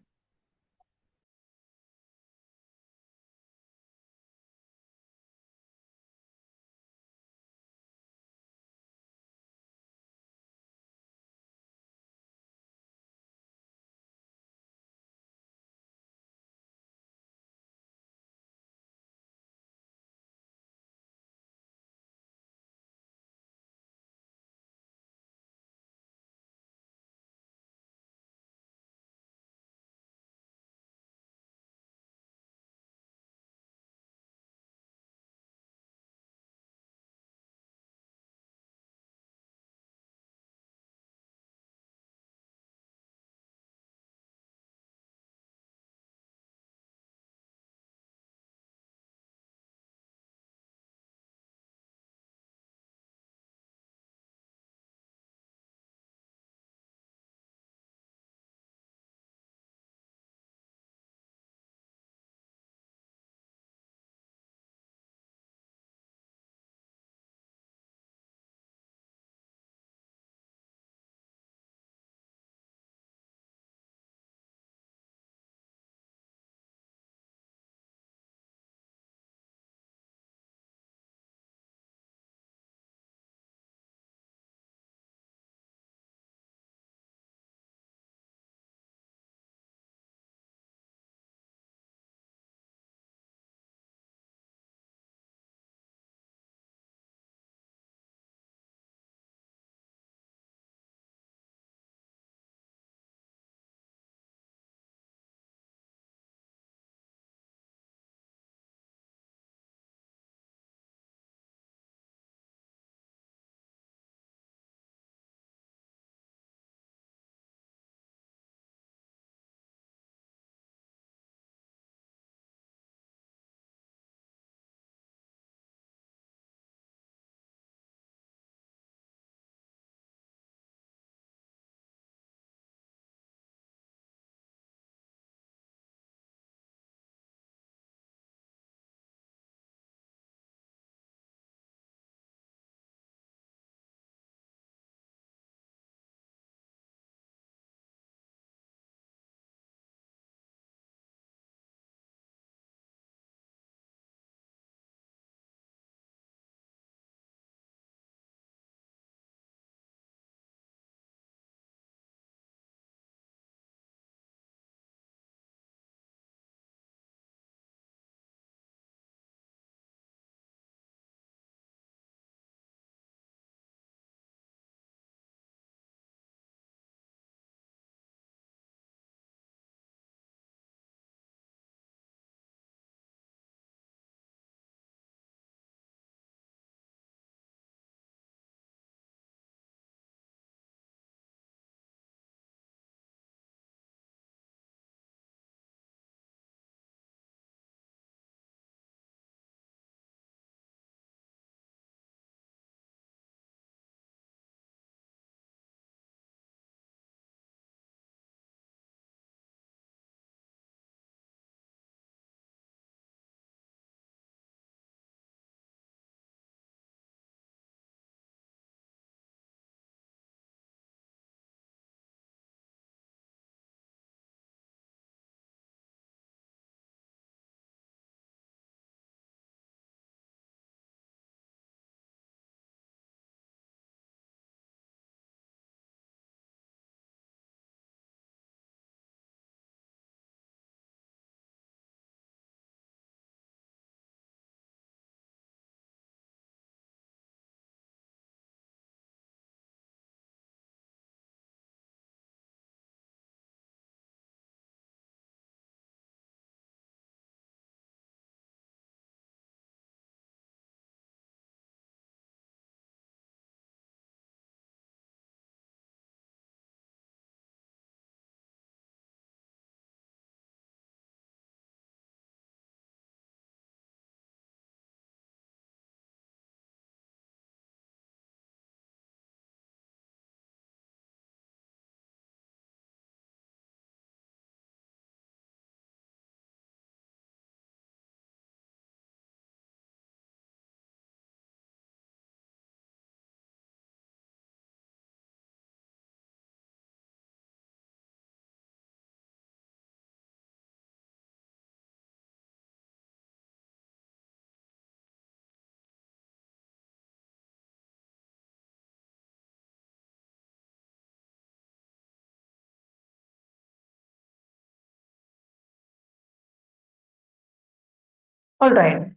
All right.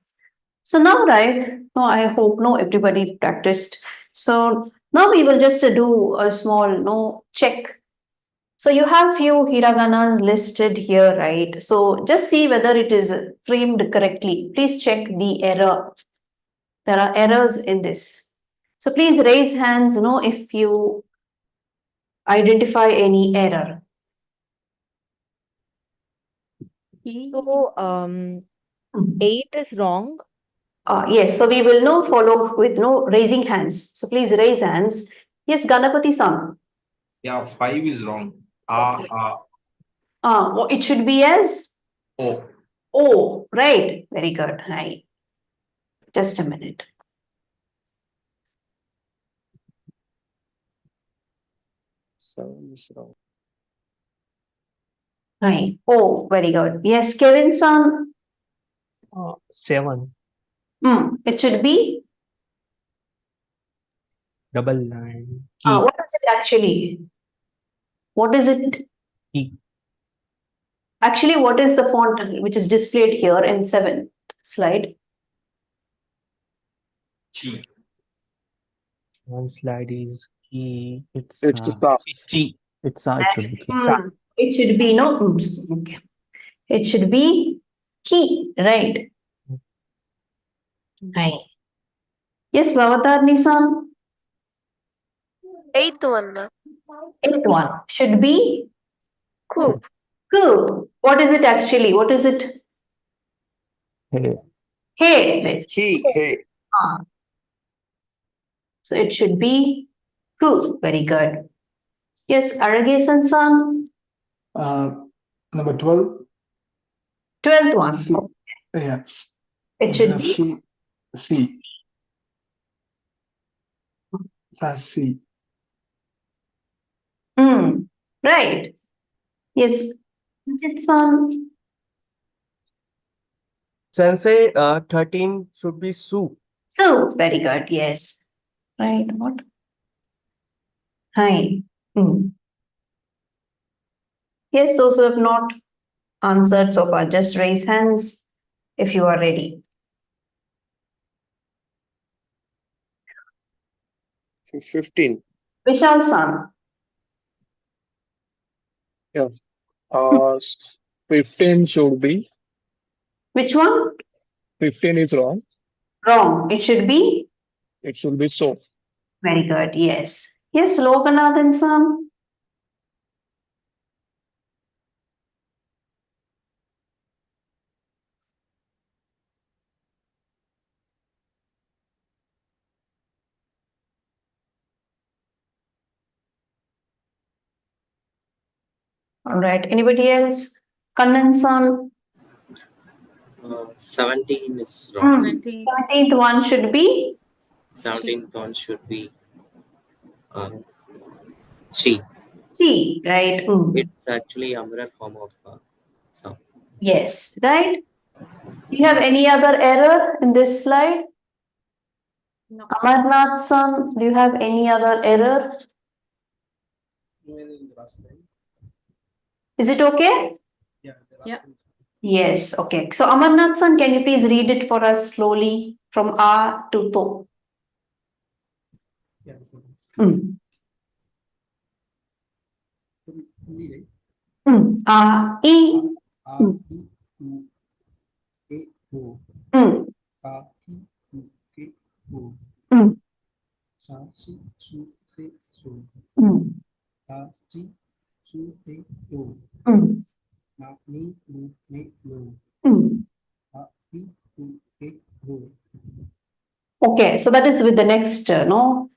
So now, right, no, I hope no everybody practiced. So now we will just do a small no check. So you have few hiraganas listed here, right? So just see whether it is framed correctly. Please check the error. There are errors in this. So please raise hands, no, if you identify any error. So, 8 is wrong. Yes, so we will no follow with no raising hands. So please raise hands. Yes, Ganapati Sam. Yeah, 5 is wrong. It should be as O. O, right? Very good. Hi. Just a minute. Seven is wrong. Hi. Oh, very good. Yes, Kevin Sam. 7. It should be. Double line. Key. What is it actually? What is it? Key. Actually, what is the font which is displayed here in 7th slide? Chi. One slide is key. It's Chi. it should be key. It should be no. Okay. It should be key, right? Hi. Yes, Bhavatarni Sam. 8th one, ma'am. 8th one should be Ku. Ku. What is it actually? What is it? Hey. Hey. Hey. So it should be Ku. Very good. Yes, Aragesan Sam. Number 12. 12th one. C. Yeah. It should be C. C. Right. Yes. San. Sensei, 13 should be Su. So very good. Yes. Right. What? Hi. Yes, those who have not answered so far, just raise hands if you are ready. 15. Vishal San. 15 should be. Which one? 15 is wrong. Wrong. It should be? It should be so. Very good. Yes. Yes, Lokanathan San. All right. Anybody else? Kannan San. 17 is wrong. 17th one should be? 17th one should be Chi. Chi, right? It's actually a mirror form of sound. Yes, right? Do you have any other error in this slide? No. Amarnath San, do you have any other error? Is it okay? Yeah. Yes, okay. So Amarnath San, can you please read it for us slowly from A to To? A, I. Okay, so that is with the next no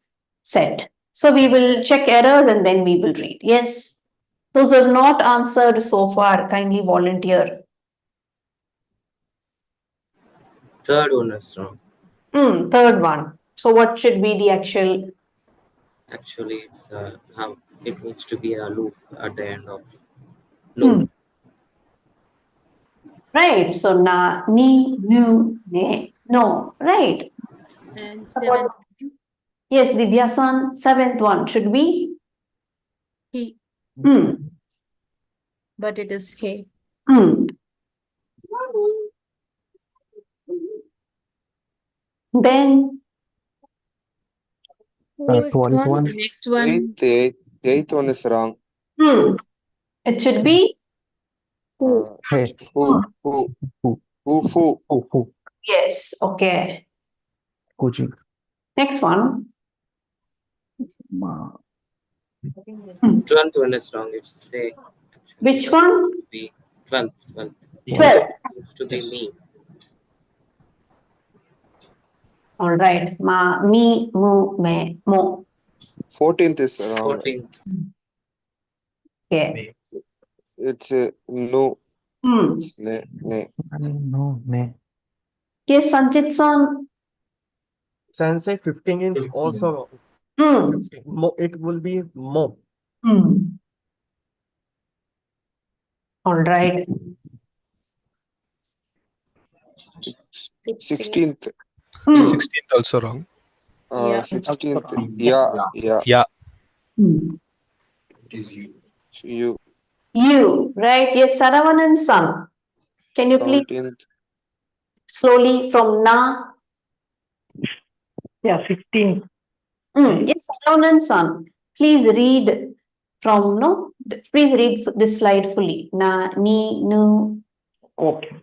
set. So we will check errors and then we will read. Yes. Those who have not answered so far, kindly volunteer. Third one is wrong. Third one. So what should be the actual? Actually, it's how it needs to be a loop at the end of no. Right. So na, ni, nu, ne, no. Right. And 7th. Yes, Divyasan, 7th one should be? He. But it is hey. Ben, Fourth What is one. one? The next one, Eighth one is wrong. it should be Who? Hey, Who? who? Who? yes. Okay. Gucci. Next one. Ma. 12th one is wrong. It's say. Which one? Be 12th. 12. It's to be me. All right. Ma, me, mu, me, mo. 14th is wrong. 14th. Okay. It's no. It's ne. No, ne. Yes, Sanjit-san. Sensei 15 is also wrong. 15. It will be mo. All right. 16th. 16th also wrong. Yeah. 16th. Yeah. Yeah. You. You, right? Yes, Saravanan-san. Can you please 17th. slowly from na? Yeah, 15. Yes, Saravanan-san. Please read from, no? Please read this slide fully. Na, ni, nu. Okay.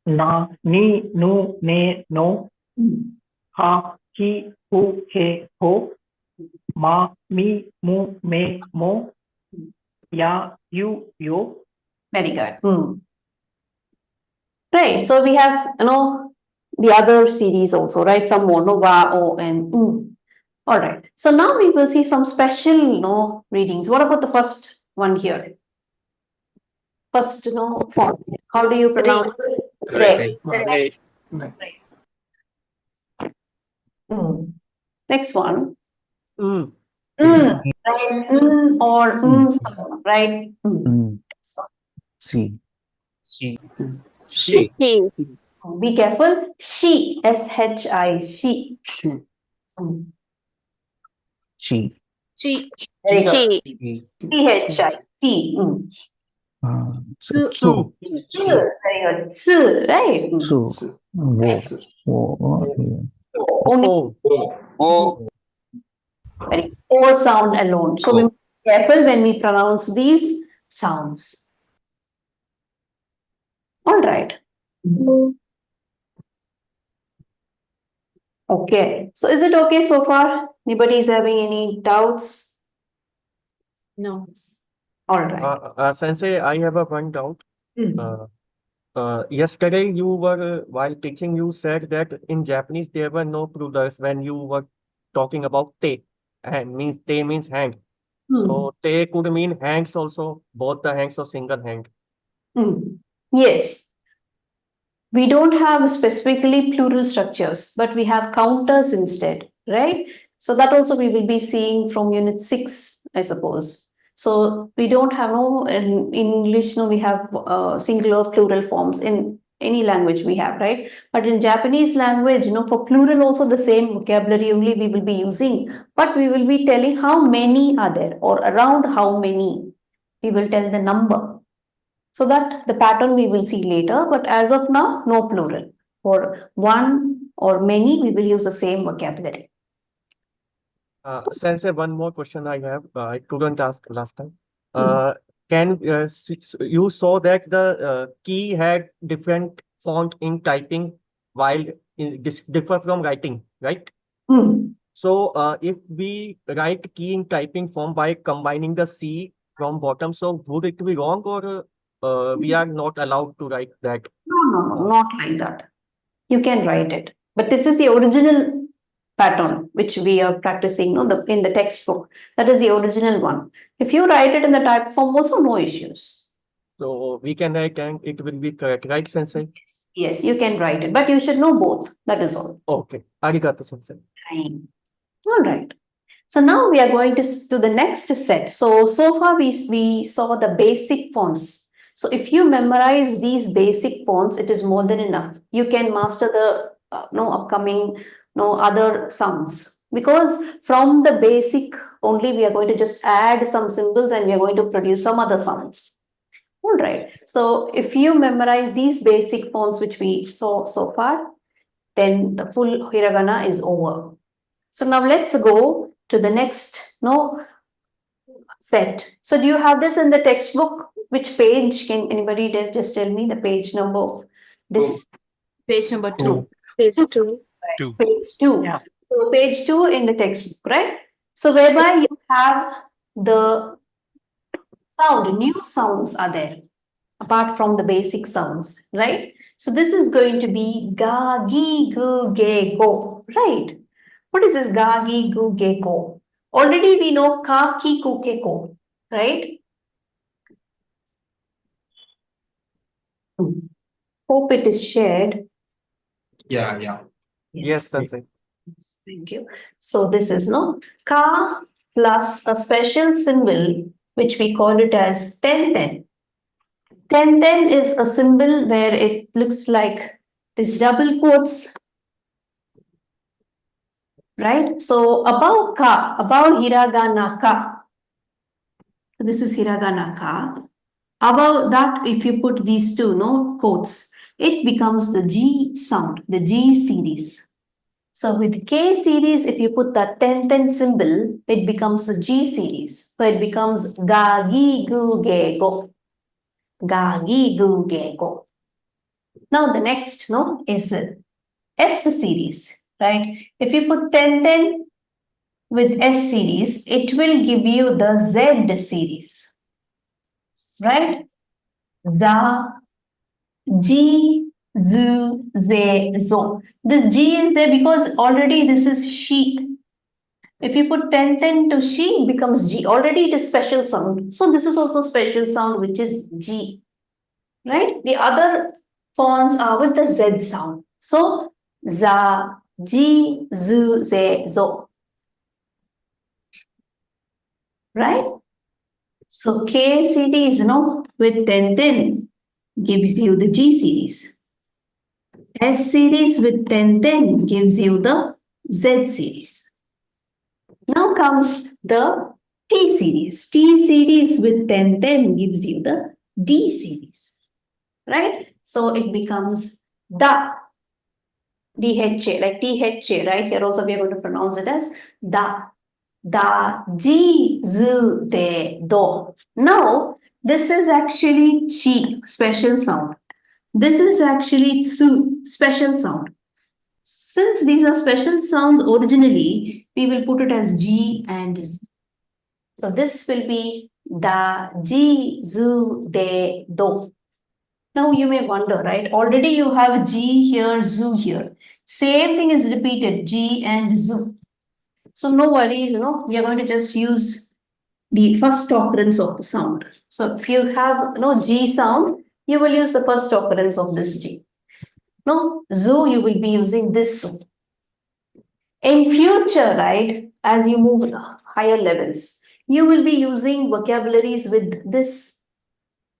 Na, ni, nu, ne, no. Ha, he, hu, he, ho. Ma, mi, mu, me, mo. Ya, you, yo. Very good. Right. So we have, the other series also, right? Some more, no, va, o, and All right. So now we will see some special, readings. What about the first one here? First, font. How do you pronounce it? Right. Right. Next one. Mm. Right. Or sound, right? Next one. See. She. Be careful. She. S-H-I. She. She. Very good. C-H-I. T. Su. Very good. Tsu, right? So. Wo. Only very O sound alone. So we must be careful when we pronounce these sounds. All right. Okay. So is it okay so far? Anybody is having any doubts? no. All right. Sensei, I have one doubt. Yesterday you were, while teaching, you said that in Japanese there were no plurals when you were talking about te, and means te means hand. So te could mean hands also, both the hands or single hand. Yes. We don't have specifically plural structures, but we have counters instead, right? So that also we will be seeing from unit 6, I suppose. So we don't have in English, we have singular plural forms in any language we have, right? But in Japanese language, for plural also the same vocabulary only we will be using, but we will be telling how many are there or around how many. We will tell the number. So that the pattern we will see later, but as of now, no plural. For one or many, we will use the same vocabulary. Sensei, one more question I have. I couldn't ask last time. You saw that the key had different font in typing while this differ from writing, right? So if we write key in typing form by combining the C from bottom, so would it be wrong, or we are not allowed to write that? No, not like that. You can write it. But this is the original pattern which we are practicing in the textbook. That is the original one. If you write it in the type form, also no issues. So we can write and it will be correct, right, Sensei? Yes, you can write it, but you should know both. That is all. Okay. Arigato, Sensei. Fine. All right. So now we are going to do the next set. So far we saw the basic fonts. So if you memorize these basic fonts, it is more than enough. You can master the upcoming other sounds, because from the basic only we are going to just add some symbols and we are going to produce some other sounds. All right. So if you memorize these basic fonts which we saw so far, then the full hiragana is over. So now let's go to the next set. So do you have this in the textbook? Which page? Can anybody just tell me the page number of this? Page number 2. Page 2. Two. Page 2. Yeah. So page 2 in the textbook, right? So whereby you have the sound, new sounds are there, apart from the basic sounds, right? So this is going to be ga, gi, gu, ge, go, right? What is this ga, gi, gu, ge, go? Already we know ka, ki, ku, ke, ko, right? Hope it is shared. Yeah. Yes, Sensei. Yes, thank you. So this is ka plus a special symbol which we call it as 10-10. 10-10 is a symbol where it looks like this double quotes, right? So above ka, above hiragana ka, this is hiragana ka. Above that, if you put these two quotes, it becomes the G sound, the G series. So with K series, if you put that 10-10 symbol, it becomes the G series. So it becomes ga, gi, gu, ge, go. Ga, gi, gu, ge, go. Now the next is S series, right? If you put 10-10 with S series, it will give you the Z series, right? Da, G, zu, ze, zo. This G is there because already this is she. If you put 10-10 to she, it becomes G. Already it is special sound. So this is also special sound, which is G, right? The other fonts are with the Z sound. So za, ji, zu, ze, zo. Right? So K series, with 10-10 gives you the G series. S series with 10-10 gives you the Z series. Now comes the T series. T series with 10-10 gives you the D series. Right? So it becomes da, DHA, like THA, right? Here also we are going to pronounce it as da, da, ji, zu, de, do. Now, this is actually chi, special sound. This is actually tsu, special sound. Since these are special sounds originally, we will put it as G and Z. So this will be da, ji, zu, de, do. Now you may wonder, right? Already you have G here, zu here. Same thing is repeated, G and zu. So no worries, we are going to just use the first occurrence of the sound. So if you have G sound, you will use the first occurrence of this G. Zu, you will be using this zu. In future, right, as you move higher levels, you will be using vocabularies with this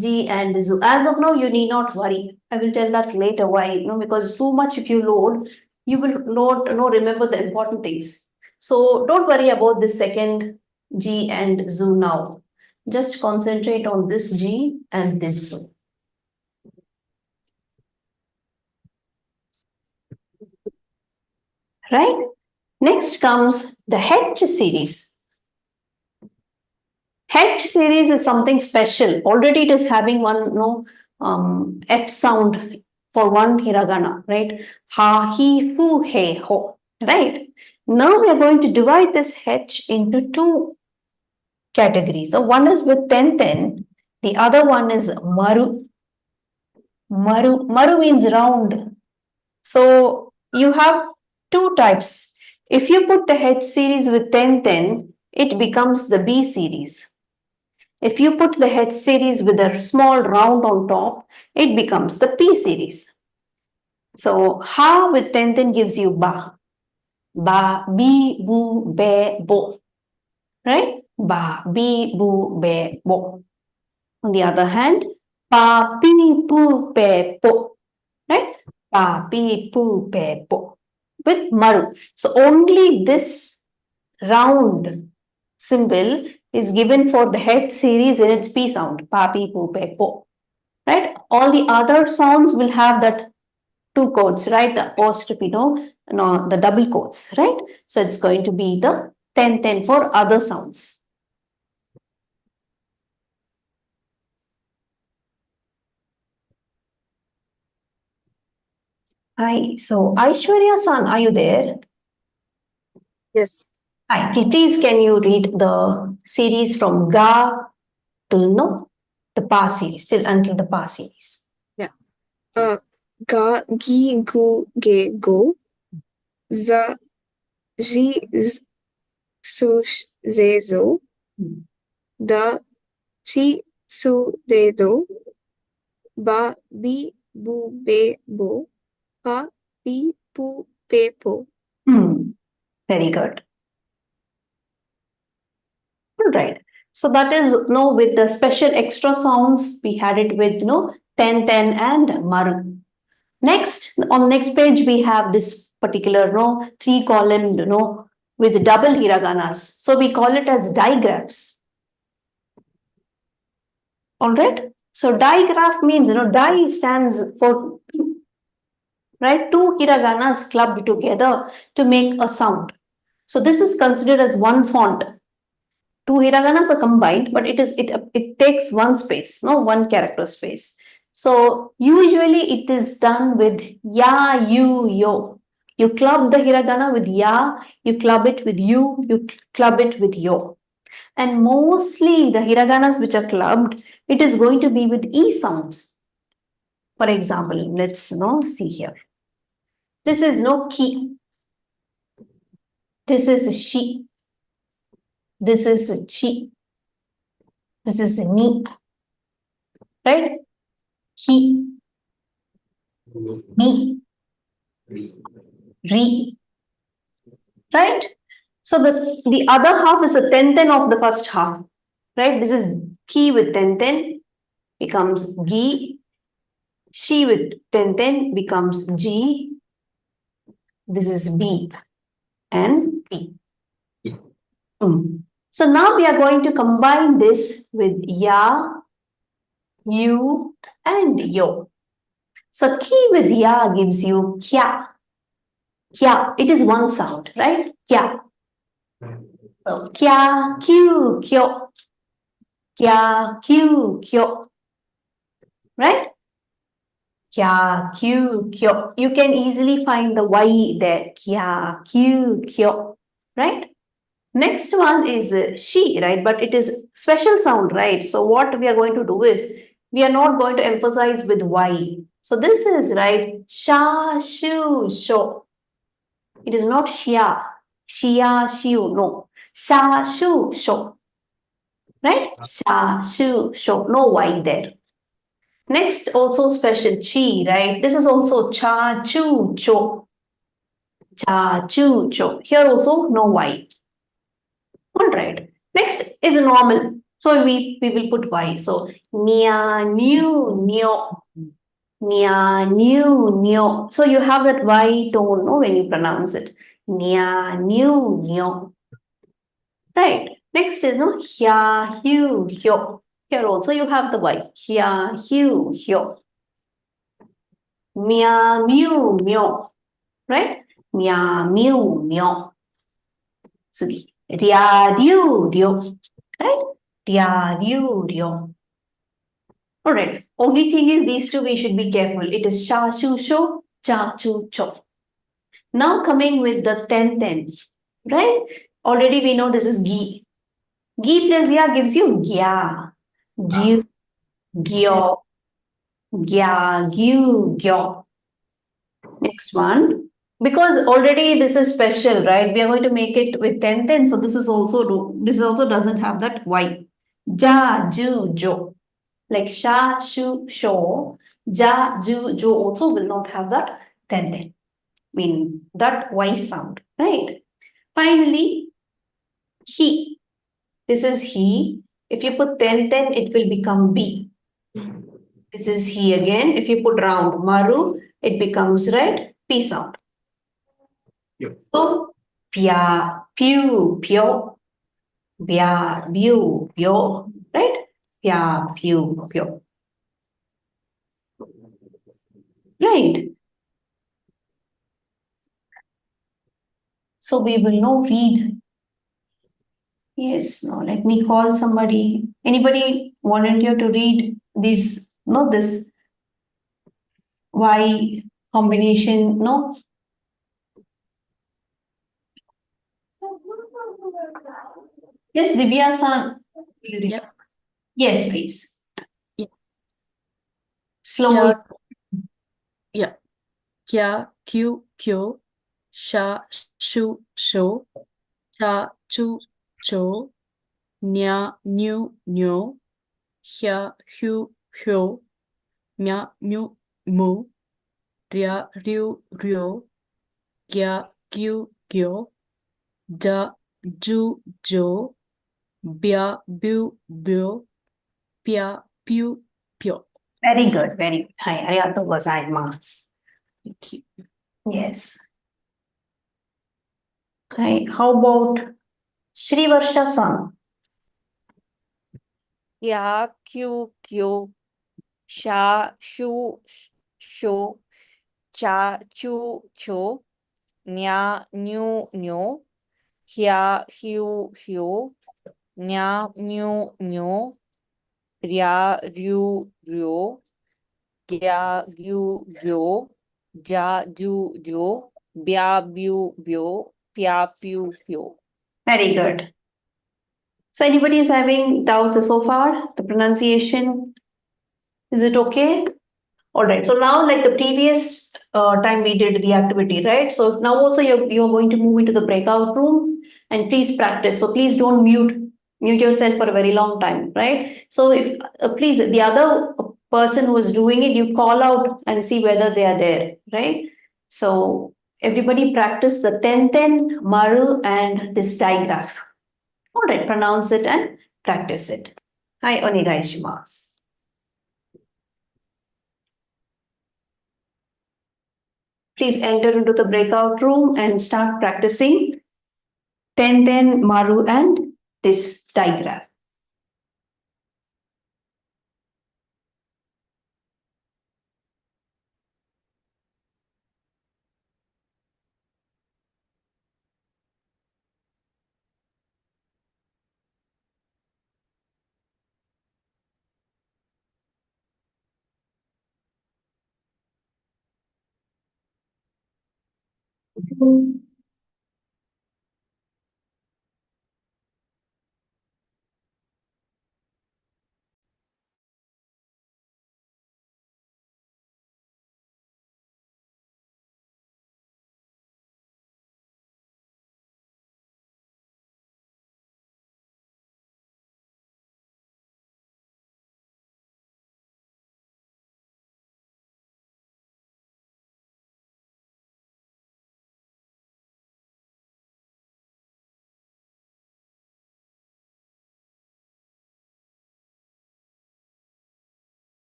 G and zu. As of now, you need not worry. I will tell that later why, because too much if you load, you will not remember the important things. So don't worry about this second G and zu now. Just concentrate on this G and this zu. Right? Next comes the H series. H series is something special. Already it is having one F sound for one hiragana, right? Ha, he, fu, he, ho, right? Now we are going to divide this H into two categories. So one is with 10-10, the other one is maru. Maru means round. So you have two types. If you put the H series with 10-10, it becomes the B series. If you put the H series with a small round on top, it becomes the P series. So ha with 10-10 gives you ba. Ba, bi, bu, be, bo. Right? Ba, bi, bu, be, bo. On the other hand, pa, pi, pu, pe, po. Right? Pa, pi, pu, pe, po. With maru. So only this round symbol is given for the H series in its P sound. Pa, pi, pu, pe, po. Right? All the other sounds will have that two chords, right? The apostrophe, no, the double chords, right? So it's going to be the 10-10 for other sounds. Hi, so Aishwarya-san, are you there? Yes. Hi, please can you read the series from Ga till no, the Pa series, till until the Pa series. Yeah. Ga, gi, gu, ge, go. Za, ji, z, su, sh, ze, zo. Da, chi, su, de, do. Ba, bi, bu, be, bo. Pa, pi, pu, pe, po. Very good. All right. So that is with the special extra sounds, we had it with 10-10 and Maru. Next, on next page, we have this particular 3-column with double hiraganas. So we call it as digraphs. All right. So digraph means di stands for two, right? Two hiraganas clubbed together to make a sound. So this is considered as one font. Two hiraganas are combined, but it takes one space, one character space. So usually it is done with ya, you, yo. You club the hiragana with ya, you club it with you club it with yo. And mostly the hiraganas which are clubbed, it is going to be with e sounds. For example, let's see here. This is ki. This is she. This is chi. This is ni. Right? He. Me. Re. Right? So the other half is the 10-10 of the first half. Right? This is ki with 10-10 becomes gi. She with 10-10 becomes G. This is B and P. So now we are going to combine this with ya, you, and yo. So ki with ya gives you kya. Kya. It is one sound, right? Kya. So kya, kyu, kyo. Kya, kyu, kyo. Right? Kya, kyu, kyo. You can easily find the Y there. Kya, kyu, kyo. Right? Next one is she, right? But it is special sound, right? So what we are going to do is, we are not going to emphasize with Y. So this is, right, sha, shu, sho. It is not shia, shia, shiu, no. Sha, shu, sho. Right? Sha, shu, sho. No Y there. Next, also special chi, right? This is also cha, chu, cho. Cha, chu, cho. Here also no Y. All right. Next is normal. So we will put Y. So nia, new, nyo. Nia, new, nyo. So you have that Y tone when you pronounce it. Nia, new, nyo. Right. Next is hya, hyu, hyo. Here also you have the Y. Hya, hyu, hyo. Mia, mew, myo. Right? Mia, mew, myo. Tsugi. Rya, ryu, ryo. Right? Rya, ryu, ryo. Alright. Only thing is these two we should be careful. It is sha, shu, sho, cha, chu, cho. Now coming with the 10-10. Right? Already we know this is gi. Gi plus ya gives you gya. Gyu, gyo. Gya, gyu, gyo. Next one. Because already this is special, right? We are going to make it with 10-10. So this also doesn't have that Y. Ja, ju, jo. Like sha, shu, sho. Ja, ju, jo also will not have that 10-10. Meaning that Y sound, right? Finally, he. This is he. If you put 10-10, it will become B. This is he again. If you put round maru, it becomes, right, P sound. So, pya, pew, pyo, bya, byu, byo, right? Pya, pew, pyo. Right. So we will now read. Yes, now let me call somebody. Anybody volunteer to read this, not this Y combination, no? Yes, Divya-san. Yeah. Yes, please. Yeah. Slowly. Yeah. Kya, Q, Q, Sha, Shu, Sho, Cha, Chu, Cho, Nya, Nyu, Nyo, Hya, Hyu, Hyo, Mya, Myu, Mu, Rya, Ryu, Ryo, Gya, Gyu, Gyo, Da, Ju, Jo, Bya, Byu, Byo, Pya, Pyu, Pyo. Very good, very good. Hi, arigatou gozaimasu. Thank you. Yes. Hi, how about Shri Varsha-san? Kya, Q, Q, Sha, Shu, Sho, Cha, Chu, Cho, Nya, Nyu, Nyo, Hya, Hyu, Hyo, Nya, Myu, Myo, Rya, Ryu, Ryo, Gya, Gyu, Gyo, Ja, Ju, Jo, Bya, Byu, Byo, Pya, Pyu, Pyo. Very good. So anybody is having doubts so far? The pronunciation, is it okay? All right. So now, like the previous time we did the activity, right? So now also you're going to move into the breakout room and please practice. So please don't mute yourself for a very long time, right? So if please, the other person who is doing it, you call out and see whether they are there, right? So everybody practice the ten, maru, and this digraph. All right, pronounce it and practice it. Hi, onegai shimasu. Please enter into the breakout room and start practicing ten, maru, and this digraph.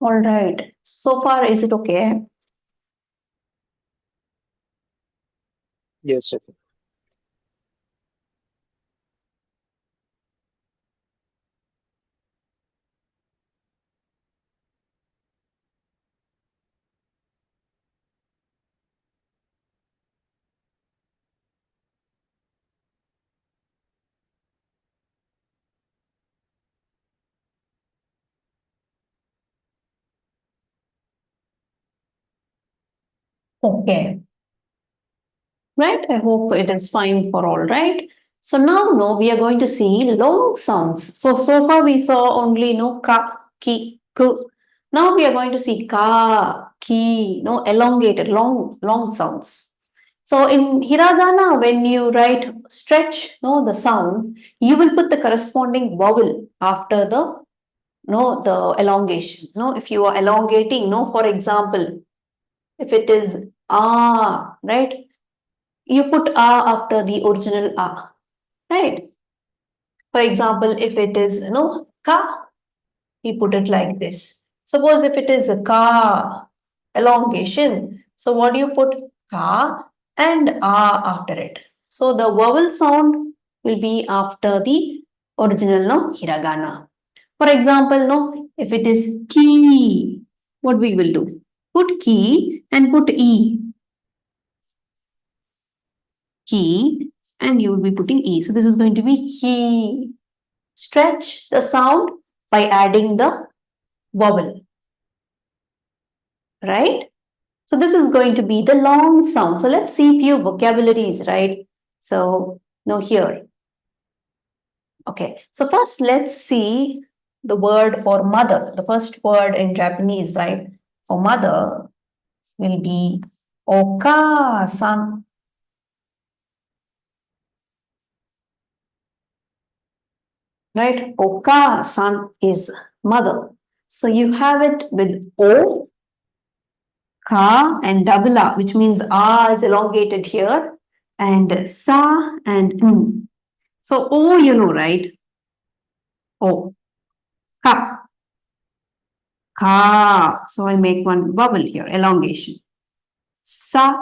All right. So far, is it okay? Yes, okay. Okay. Right? I hope it is fine for all, right? So now, no, we are going to see long sounds. So far we saw only, no, ka, ki, ku. Now we are going to see ka, ki, no, elongated, long sounds. So in hiragana, when you write stretch, no, the sound, you will put the corresponding vowel after the, no, the elongation. No, if you are elongating, no, for example, if it is right? You put after the original right? For example, if it is ka, you put it like this. Suppose if it is a ka elongation, so what do you put? Ka and after it. So the vowel sound will be after the original hiragana. For example, if it is ki, what we will do? Put ki and put e. Ki, and you will be putting E. So this is going to be ki. Stretch the sound by adding the vowel. Right? So this is going to be the long sound. So let's see few vocabularies, right? So here. Okay. So first let's see the word for mother. The first word in Japanese, right? For mother will be oka-san. Right? Oka-san is mother. So you have it with O, Ka and double A, which means A is elongated here, and Sa and N. So O, you know, right? O. Ka. Ka. So I make one vowel here, elongation. Sa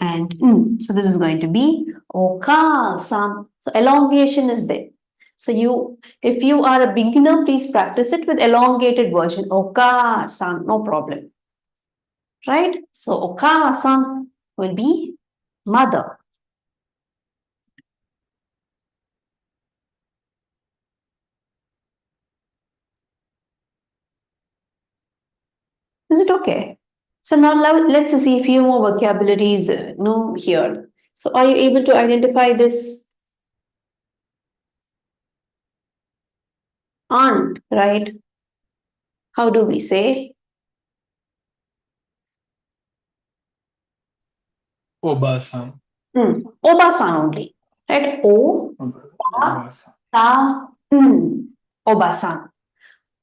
and N. So this is going to be Oka-san. So elongation is there. So if you are a beginner, please practice it with elongated version. Oka-san, no problem. Right? So Oka-san will be mother. Is it okay? So now let's see a few more vocabularies here. So are you able to identify this? Aunt, right? How do we say? Oba-san. Oba-san only, right? Oba-san.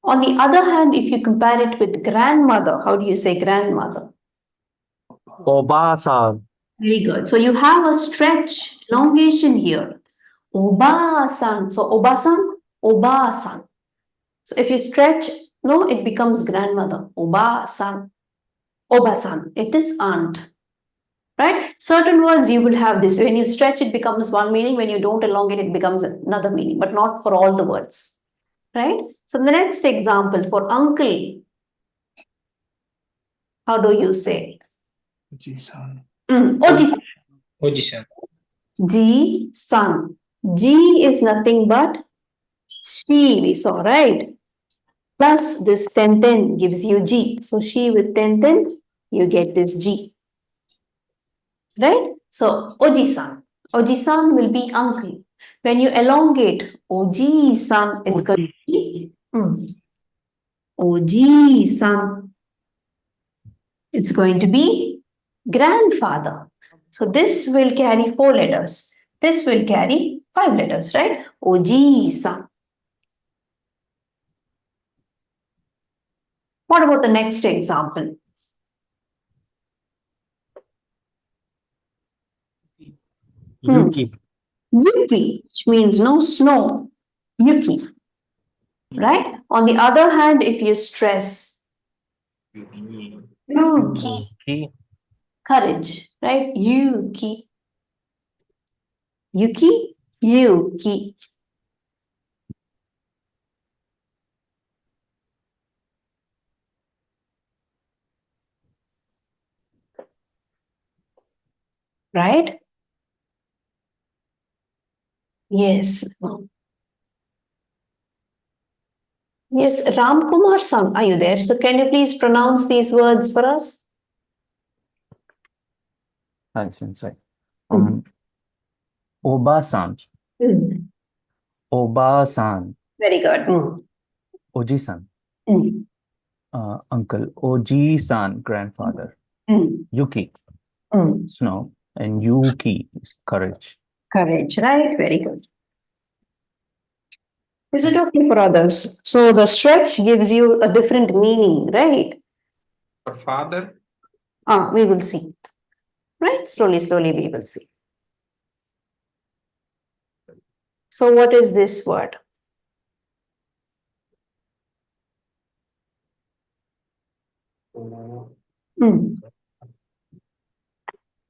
On the other hand, if you compare it with grandmother, how do you say grandmother? Oba-san. Very good. So you have a stretch, elongation here. Oba-san. So Oba-san, Oba-san. So if you stretch, it becomes grandmother. Oba-san. Oba-san. It is aunt. Right? Certain words you will have this. When you stretch, it becomes one meaning. When you don't elongate, it becomes another meaning, but not for all the words. Right? So the next example for uncle. How do you say? Oji-san. Oji-san. Oji-san. Ji-san. Ji is nothing but she, we saw, right? Plus this ten gives you G. So she with ten, you get this G. Right? So Oji-san. Oji-san will be uncle. When you elongate Oji-san, it's going to be Oji-san. It's going to be grandfather. So this will carry 4 letters. This will carry 5 letters, right? Oji-san. What about the next example? Yuki. Yuki, which means snow. Yuki. Right? On the other hand, if you stress Yuki. Key. Courage, right? Yuki. Yuki. Yuki. Right? Yes. Yes, Ram Kumar Sang, are you there? So can you please pronounce these words for us? Hi, Sensei. Oba-san. Oba-san. Very good. Oji-san. Uncle. Oji-san, grandfather. Yuki. Snow. And Yuki is courage. Courage, right? Very good. Is it okay for others? So the stretch gives you a different meaning, right? For father, We will see. Right? Slowly, slowly we will see. So what is this word?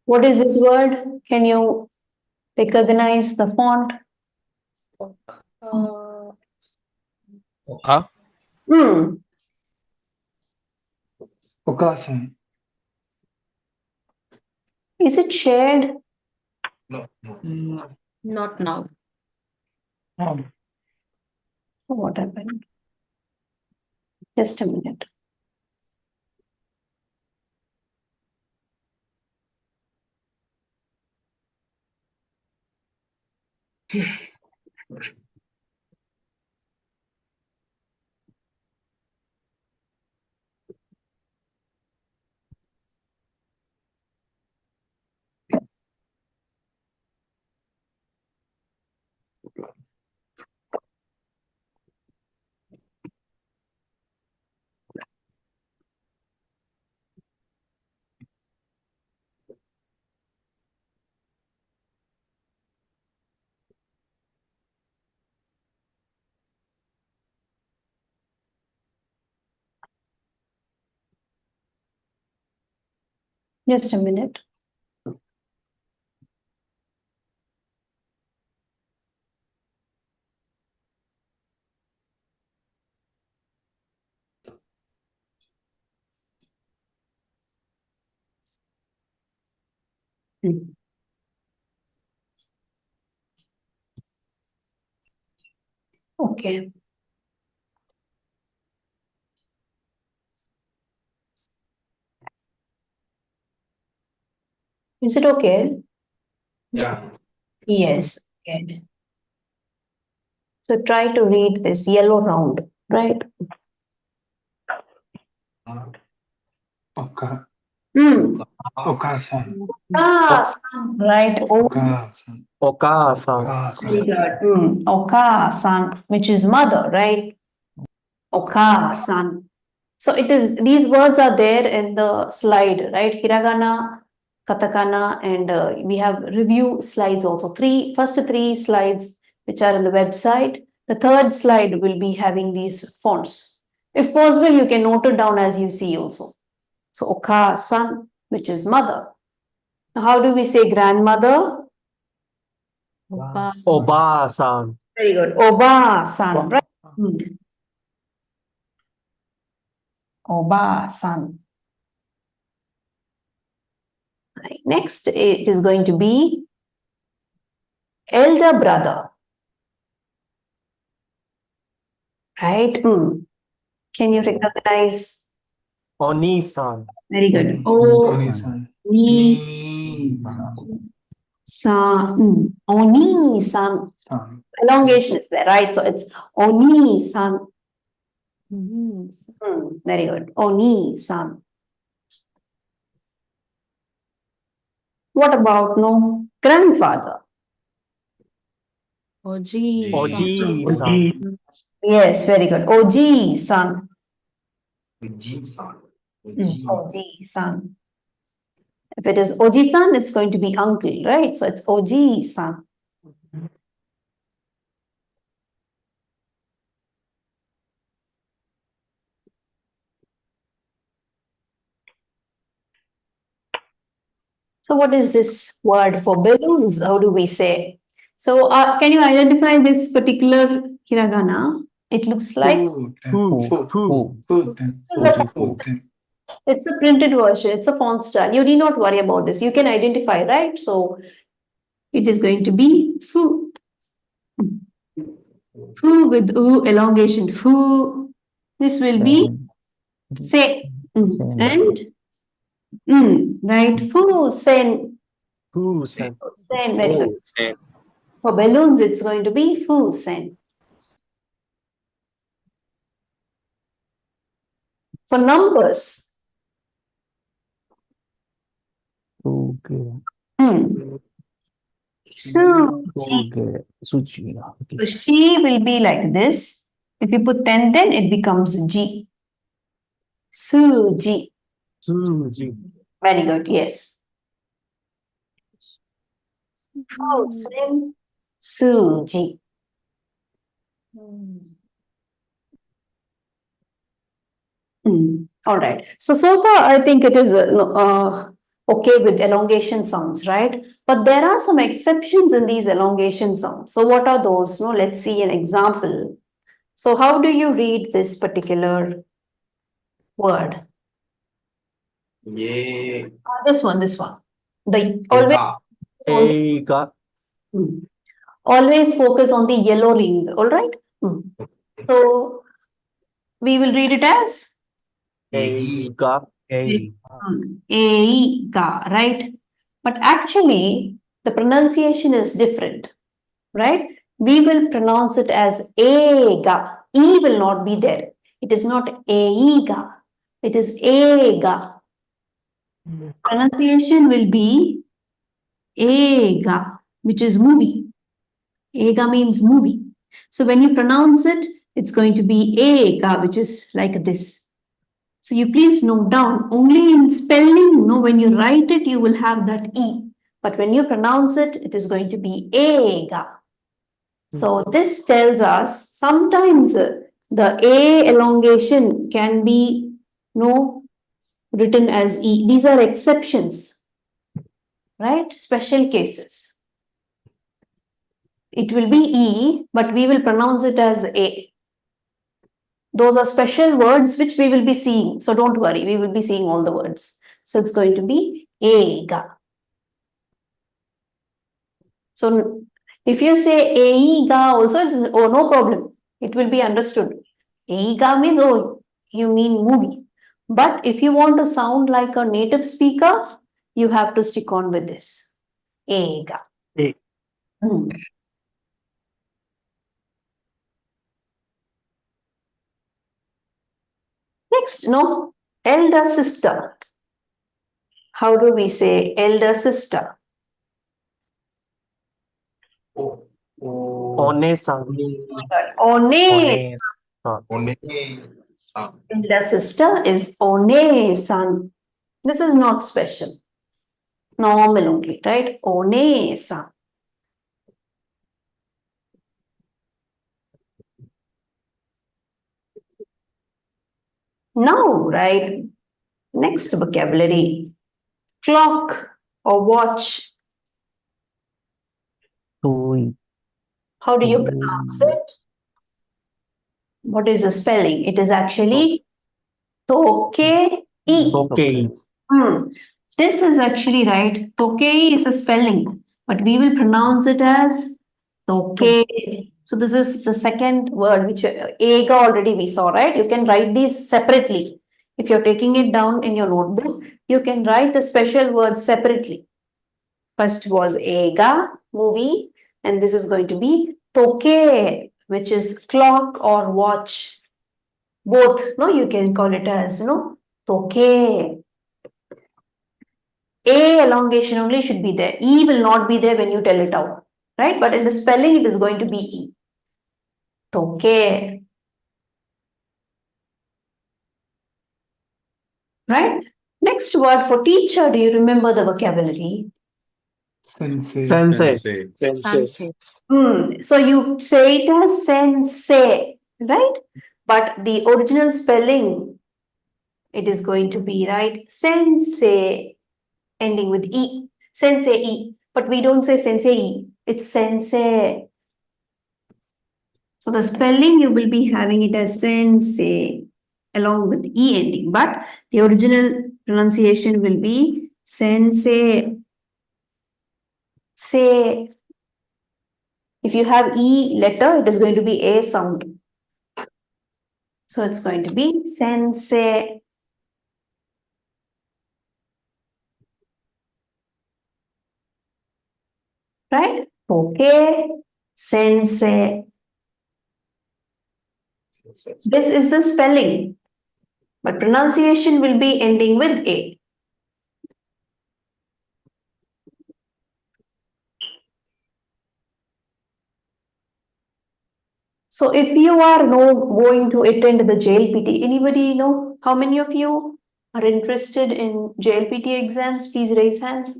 What is this word? Can you recognize the font? Ah, Okasan. Is it shared? no. Not now. What happened? Just a minute. Just a minute. Okay. Is it okay? Yeah. Yes. Okay. So try to read this yellow round, right? Oka. Hmm. Okasan. Right. Okasan. Oka-san. Very good. Oka-san, which is mother, right? Oka-san. So it is, these words are there in the slide, right? Hiragana, katakana, and we have review slides also. First three slides which are in the website. The third slide will be having these fonts. If possible, you can note it down as you see also. So Oka-san, which is mother. Now, how do we say grandmother? Oba-san. Very good. Oba-san, right? Oba-san. Right. Next, it is going to be elder brother. Right? Can you recognize? Oni-san. Very good. Oni-san. Oni-san. Oni-san. Elongation is there, right? So it's Oni-san. Very good. Oni-san. What about grandfather? Oji-san. Yes, very good. Oji-san. Oji-san. Oji-san. If it is Oji-san, it's going to be uncle, right? So it's Oji-san. So what is this word for balloons? How do we say? So can you identify this particular hiragana? It looks like it's a printed version. It's a font style. You need not worry about this. You can identify, right? So it is going to be fu. Fu with u elongation. Fu. This will be se. And right. Fu sen. Sen. Sen. Very good. For balloons, it's going to be fu sen. For numbers. Okay. So she will be like this. If you put 10, then it becomes G. Suji. Very good, yes. Fusen Suji. All right. So far, I think it is okay with elongation sounds, right? But there are some exceptions in these elongation sounds. So what are those? No, let's see an example. So how do you read this particular word? Yeah. This one. The always focus on the yellow ring. All right. So we will read it as Eiga, right? But actually, the pronunciation is different, right? We will pronounce it as ega. E will not be there. It is not eiga. It is ega. Pronunciation will be ega, which is movie. Ega means movie. So when you pronounce it, it's going to be ega, which is like this. So you please note down, only in spelling, when you write it, you will have that E. But when you pronounce it, it is going to be ega. So this tells us sometimes the A elongation can be written as E. These are exceptions, right? Special cases. It will be E, but we will pronounce it as A. Those are special words which we will be seeing. So don't worry, we will be seeing all the words. So it's going to be ega. So if you say eiga also, it's no problem. It will be understood. Eiga means, you mean movie. But if you want to sound like a native speaker, you have to stick on with this. Eiga. Next, elder sister. How do we say elder sister? One-san. Elder sister is one-san. This is not special. Normal only, right? One-san. Now, right, next vocabulary, clock or watch. How do you pronounce it? What is the spelling? It is actually Tokei. This is actually right. Tokei is a spelling, but we will pronounce it as Tokei. So this is the second word, which ega already we saw, right? You can write these separately. If you're taking it down in your notebook, you can write the special words separately. First was ega, movie, and this is going to be Tokei, which is clock or watch. Both, you can call it as, Tokei. A elongation only should be there. E will not be there when you tell it out, right? But in the spelling, it is going to be E. Tokei. Right? Next word for teacher. Do you remember the vocabulary? Sensei. So you say it as sensei, right? But the original spelling, it is going to be, right, sensei, ending with E. sensei, but we don't say sensei, it's sensei. So the spelling you will be having it as sensei along with E ending, but the original pronunciation will be sensei. Say. If you have E letter, it is going to be A sound. So it's going to be sensei. Right? Okay. Sensei. This is the spelling, but pronunciation will be ending with A. So if you are going to attend the JLPT, anybody know how many of you are interested in JLPT exams? Please raise hands.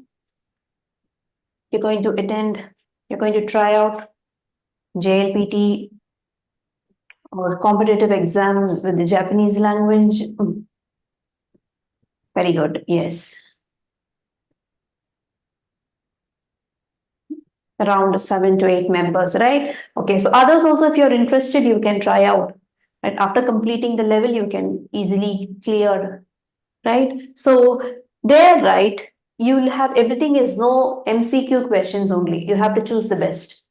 You're going to attend, you're going to try out JLPT or competitive exams with the Japanese language. Very good, yes. Around 7 to 8 members, right? Okay, so others also, if you're interested, you can try out. Right? After completing the level, you can easily clear, right? So there, right, you'll have everything is no MCQ questions only. You have to choose the best.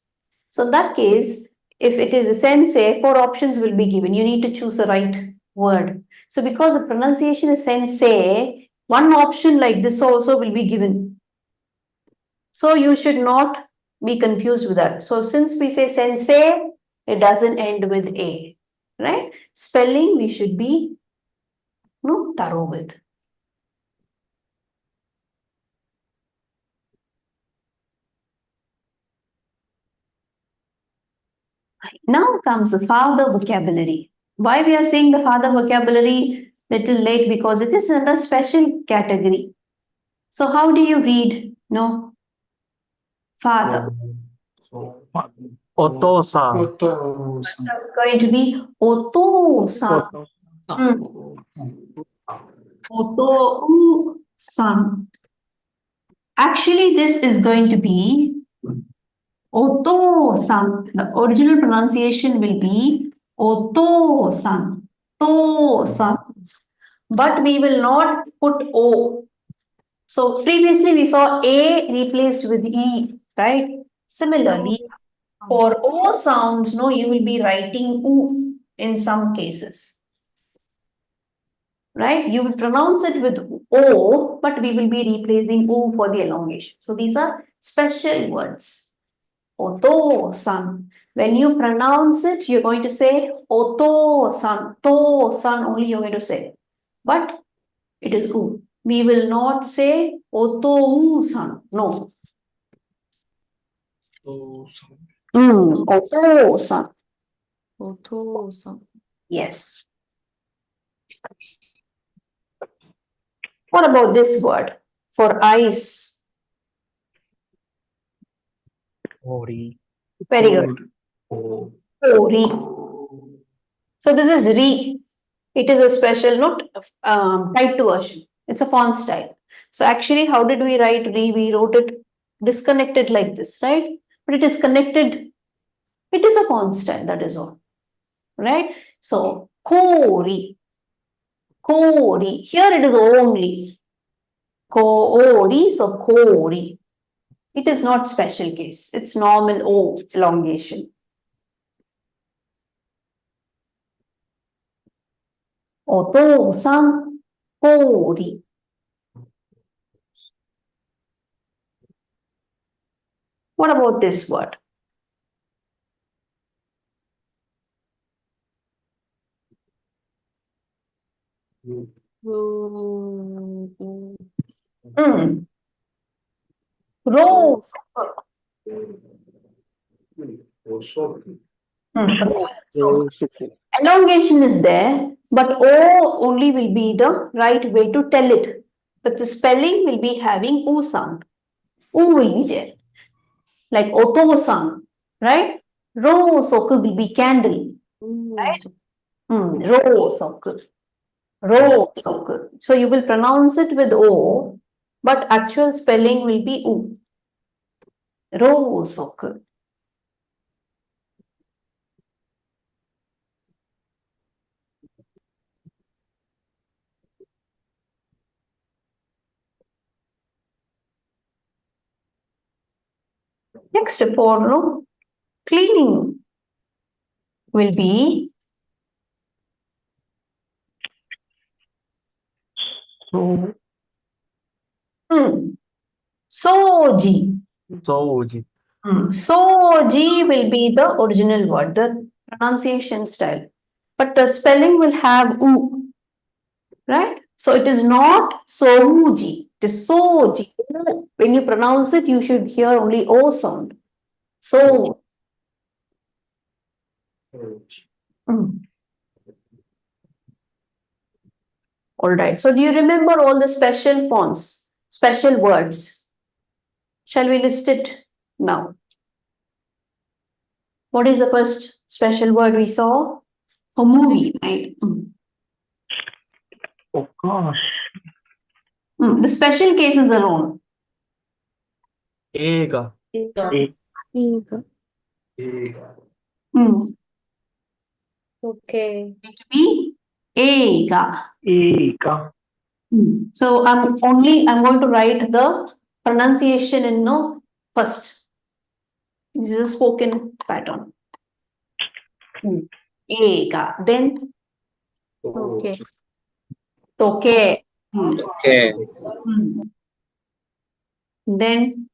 So in that case, if it is a sensei, 4 options will be given. You need to choose the right word. So because the pronunciation is sensei, one option like this also will be given. So you should not be confused with that. So since we say sensei, it doesn't end with A, right? Spelling we should be thorough with. Now comes the father vocabulary. Why we are saying the father vocabulary little late? Because it is under special category. So how do you read? No, father. Oto-san. Oto-san. So it's going to be oto-san. Oto-san. Actually, this is going to be Oto-san. The original pronunciation will be Oto-san. To-san. But we will not put O. So previously we saw A replaced with E, right? Similarly, for O sounds, no, you will be writing U in some cases. Right? You will pronounce it with O, but we will be replacing U for the elongation. So these are special words. Oto-san. When you pronounce it, you're going to say Oto-san. To-san only you're going to say. But it is U. We will not say Oto-san. No. Oto-san. Oto-san. Yes. What about this word for ice? Ori. Very good. Ori. So this is re. It is a special note type 2 version. It's a font style. So actually, how did we write re? We wrote it disconnected like this, right? But it is connected. It is a font style, that is all. Right? So kori. Kori. Here it is only Kori, so Kori. It is not special case. It's normal O elongation. Oto-san, Kori. What about this word? Rose. So elongation is there, but O only will be the right way to tell it. But the spelling will be having U sound. U will be there. Like Oto-san, right? Ro-soku will be candle. Right? Ro-soku. Ro-soku. So you will pronounce it with O, but actual spelling will be U. Rosoku. Next, for cleaning will be So, Soji. Soji. Soji will be the original word, the pronunciation style. But the spelling will have U, right? So it is not Soji, it is Soji. When you pronounce it, you should hear only O sound. So, all right. So do you remember all the special fonts, special words? Shall we list it now? What is the first special word we saw? A movie, right? oh gosh. The special cases alone. Ega. Ega. Okay. Going to be Ega. Ega. So I'm going to write the pronunciation in no first. This is a spoken pattern. Ega. Then Okay. toke. Okay. Then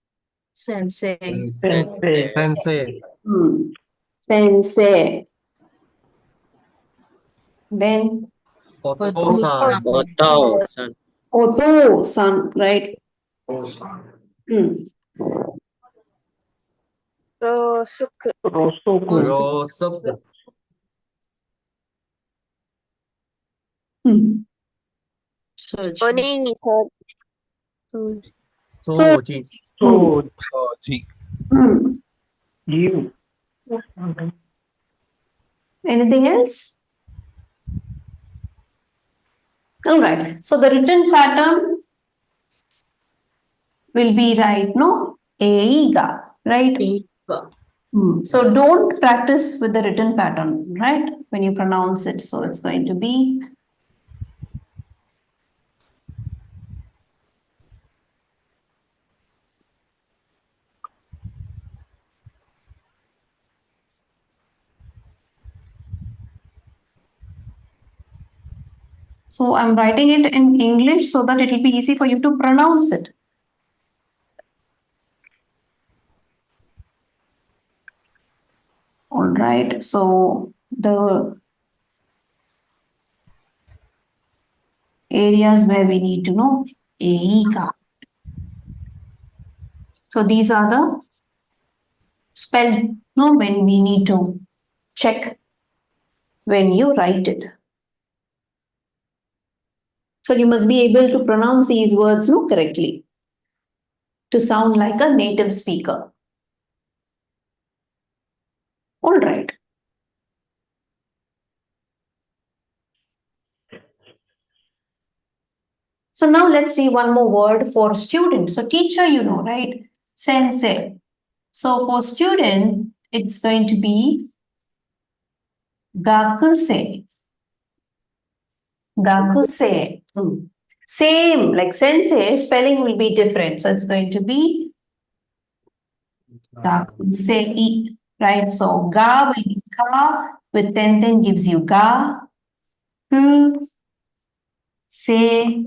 Sensei. Sensei. Sensei. Sensei. Then Oto-san. Oto-san. Oto-san, right? Rosuku. Rosoku. Rosoku. Onini-san. Soji. So, Soji. you. Anything else? All right. So the written pattern will be right, no? Eiga, right? So don't practice with the written pattern, right? When you pronounce it. So it's going to be so I'm writing it in English so that it will be easy for you to pronounce it. All right. So the areas where we need to know Eiga. So these are the spelled, no, when we need to check when you write it. So you must be able to pronounce these words, no, correctly to sound like a native speaker. All right. So now let's see one more word for student. So teacher, you know, right? Sensei. So for student, it's going to be gakusei. Gakusei. Same, like sensei, spelling will be different. So it's going to be gakusei, right? So ga will be ka, with ten gives you ga, ku, se,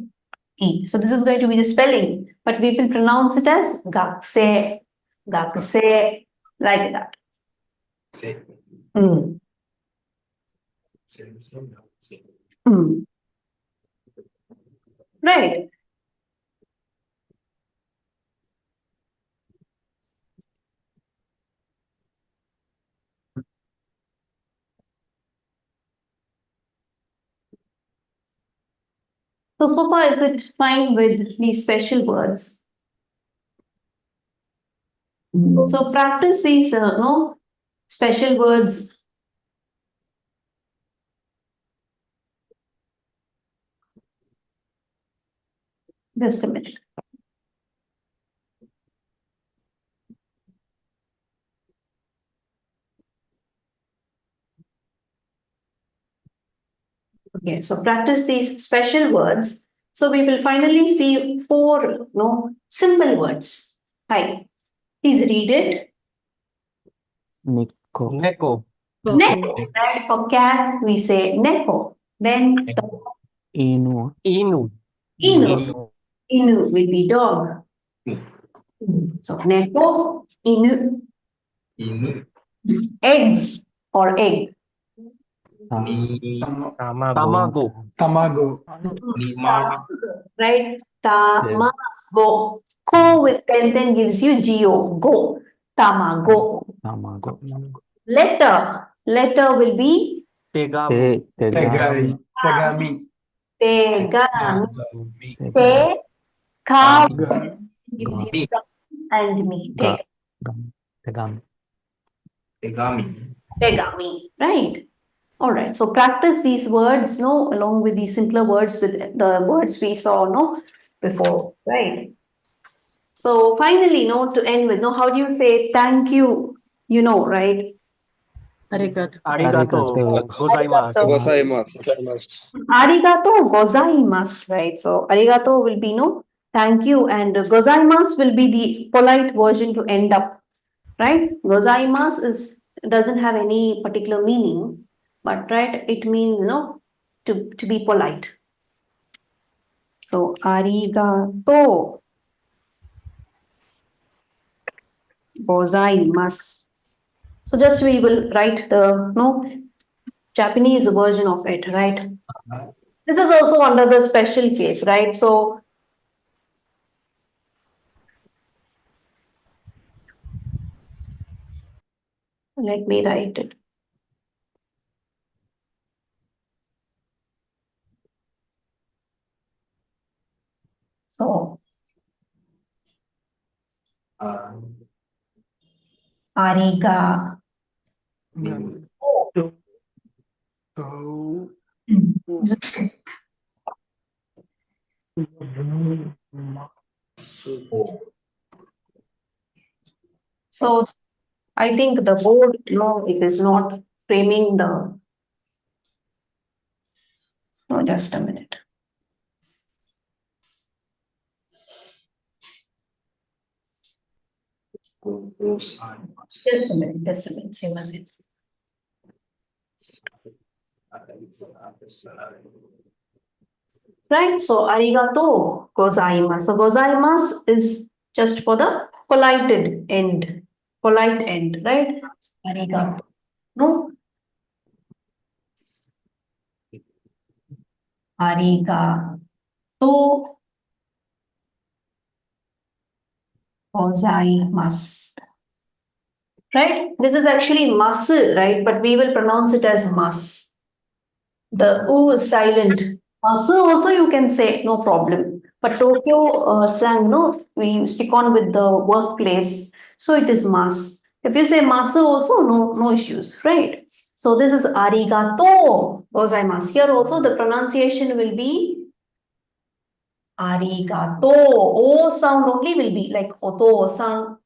e. So this is going to be the spelling, but we will pronounce it as gakse, gakse, like that. Right. So far, is it fine with these special words? So practice these no special words. Just a minute. Okay, so practice these special words. So we will finally see 4 simple words. Hi, please read it. Nico. Neko. Neko, right? For cat, we say neko. Then Inu. Inu. inu. Inu will be dog. So neko, inu. Eggs or egg. Tamago. Tamago. Right? Tamago. Ko with then gives you go. Go. Tamago. Tamago. Letter. Letter will be Tegami. Tegami. Tegami. tegami. Tegami. Ka Tegami. gives you and me. Tegami. Tegami. Right? All right. So practice these words, along with these simpler words with the words we saw, before. Right? So finally, to end with, how do you say thank you? Right? Arigato. Arigato gozaimasu. Arigato gozaimasu, right? So arigato will be thank you, and gozaimasu will be the polite version to end up, right? Gozaimasu doesn't have any particular meaning, but right, it means to be polite. So arigato gozaimasu. So just we will write the Japanese version of it, right? This is also under the special case, right? So let me write it. So ariga. So I think the board, it is not framing the. No, just a minute. Just a minute, see what's it. Right, so arigato gozaimasu. So gozaimasu is just for the polite end, right? Arigato. No. Arigato gozaimasu. Right? This is actually masu, right? But we will pronounce it as mas. The u is silent. Masu also you can say, no problem. But Tokyo slang, we stick on with the workplace. So it is mas. If you say masu also, no issues, right? So this is arigato gozaimasu. Here also the pronunciation will be arigato. O sound only will be like oto sound.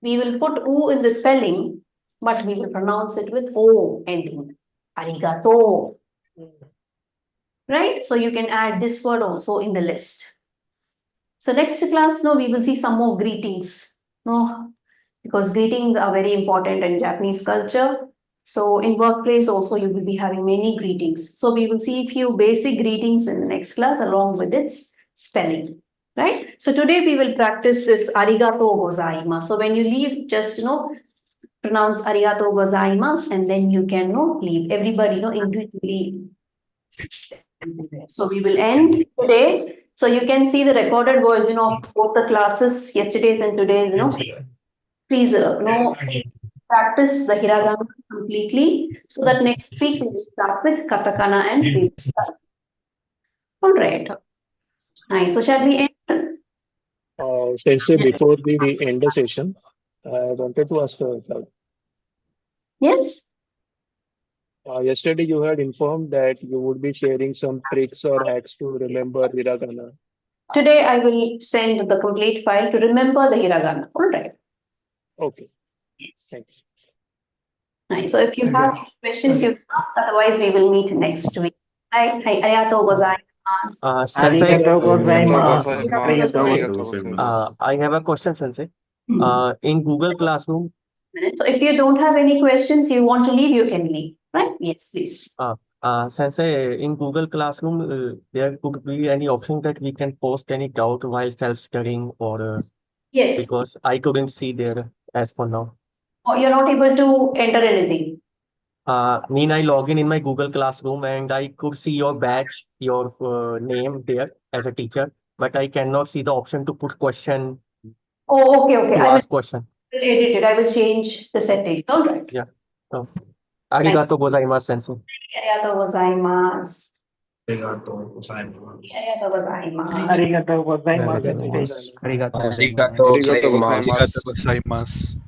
We will put u in the spelling, but we will pronounce it with o ending. Arigato. Right? So you can add this word also in the list. So next class, we will see some more greetings. Because greetings are very important in Japanese culture. So in workplace also you will be having many greetings. So we will see a few basic greetings in the next class along with its spelling. Right? So today we will practice this arigato gozaimasu. So when you leave, just pronounce arigato gozaimasu and then you can leave. Everybody individually. So we will end today. So you can see the recorded version of both the classes, yesterday's and today's, Please practice the hiragana completely so that next week we will start with katakana and we will start. All right. Nice. So shall we end? Sensei, before we end the session, I wanted to ask a doubt. Yes. Yesterday you had informed that you would be sharing some tricks or hacks to remember hiragana. Today I will send the complete file to remember the hiragana. All right. Okay. Thanks. Nice. So if you have questions, you can ask. Otherwise, we will meet next week. はい、はい、ありがとうございます。Sensei, Arigatou gozaimasu. Arigatou Arigatou gozaimasu. I have a question, Sensei. In Google Classroom, So if you don't have any questions, you want to leave, you can leave, right? Yes, please. Sensei, in Google Classroom, there could be any option that we can post any doubt while self-studying or Yes. because I couldn't see there as for now. Or you're not able to enter anything. Mean I log in my Google Classroom and I could see your badge, your name there as a teacher, but I cannot see the option to put question, Oh, okay, okay. to I will ask question. edit it. I will change the settings. All right. Yeah. Oh. Arigatou gozaimasu, Sensei. ありがとうございます。ありがとうございます。ありがとうございます。 Arigatou gozaimasu. Arigatou Arigatou gozaimasu.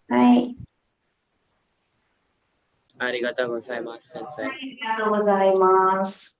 はい。 Arigatou gozaimasu, sensei. ありがとうございます。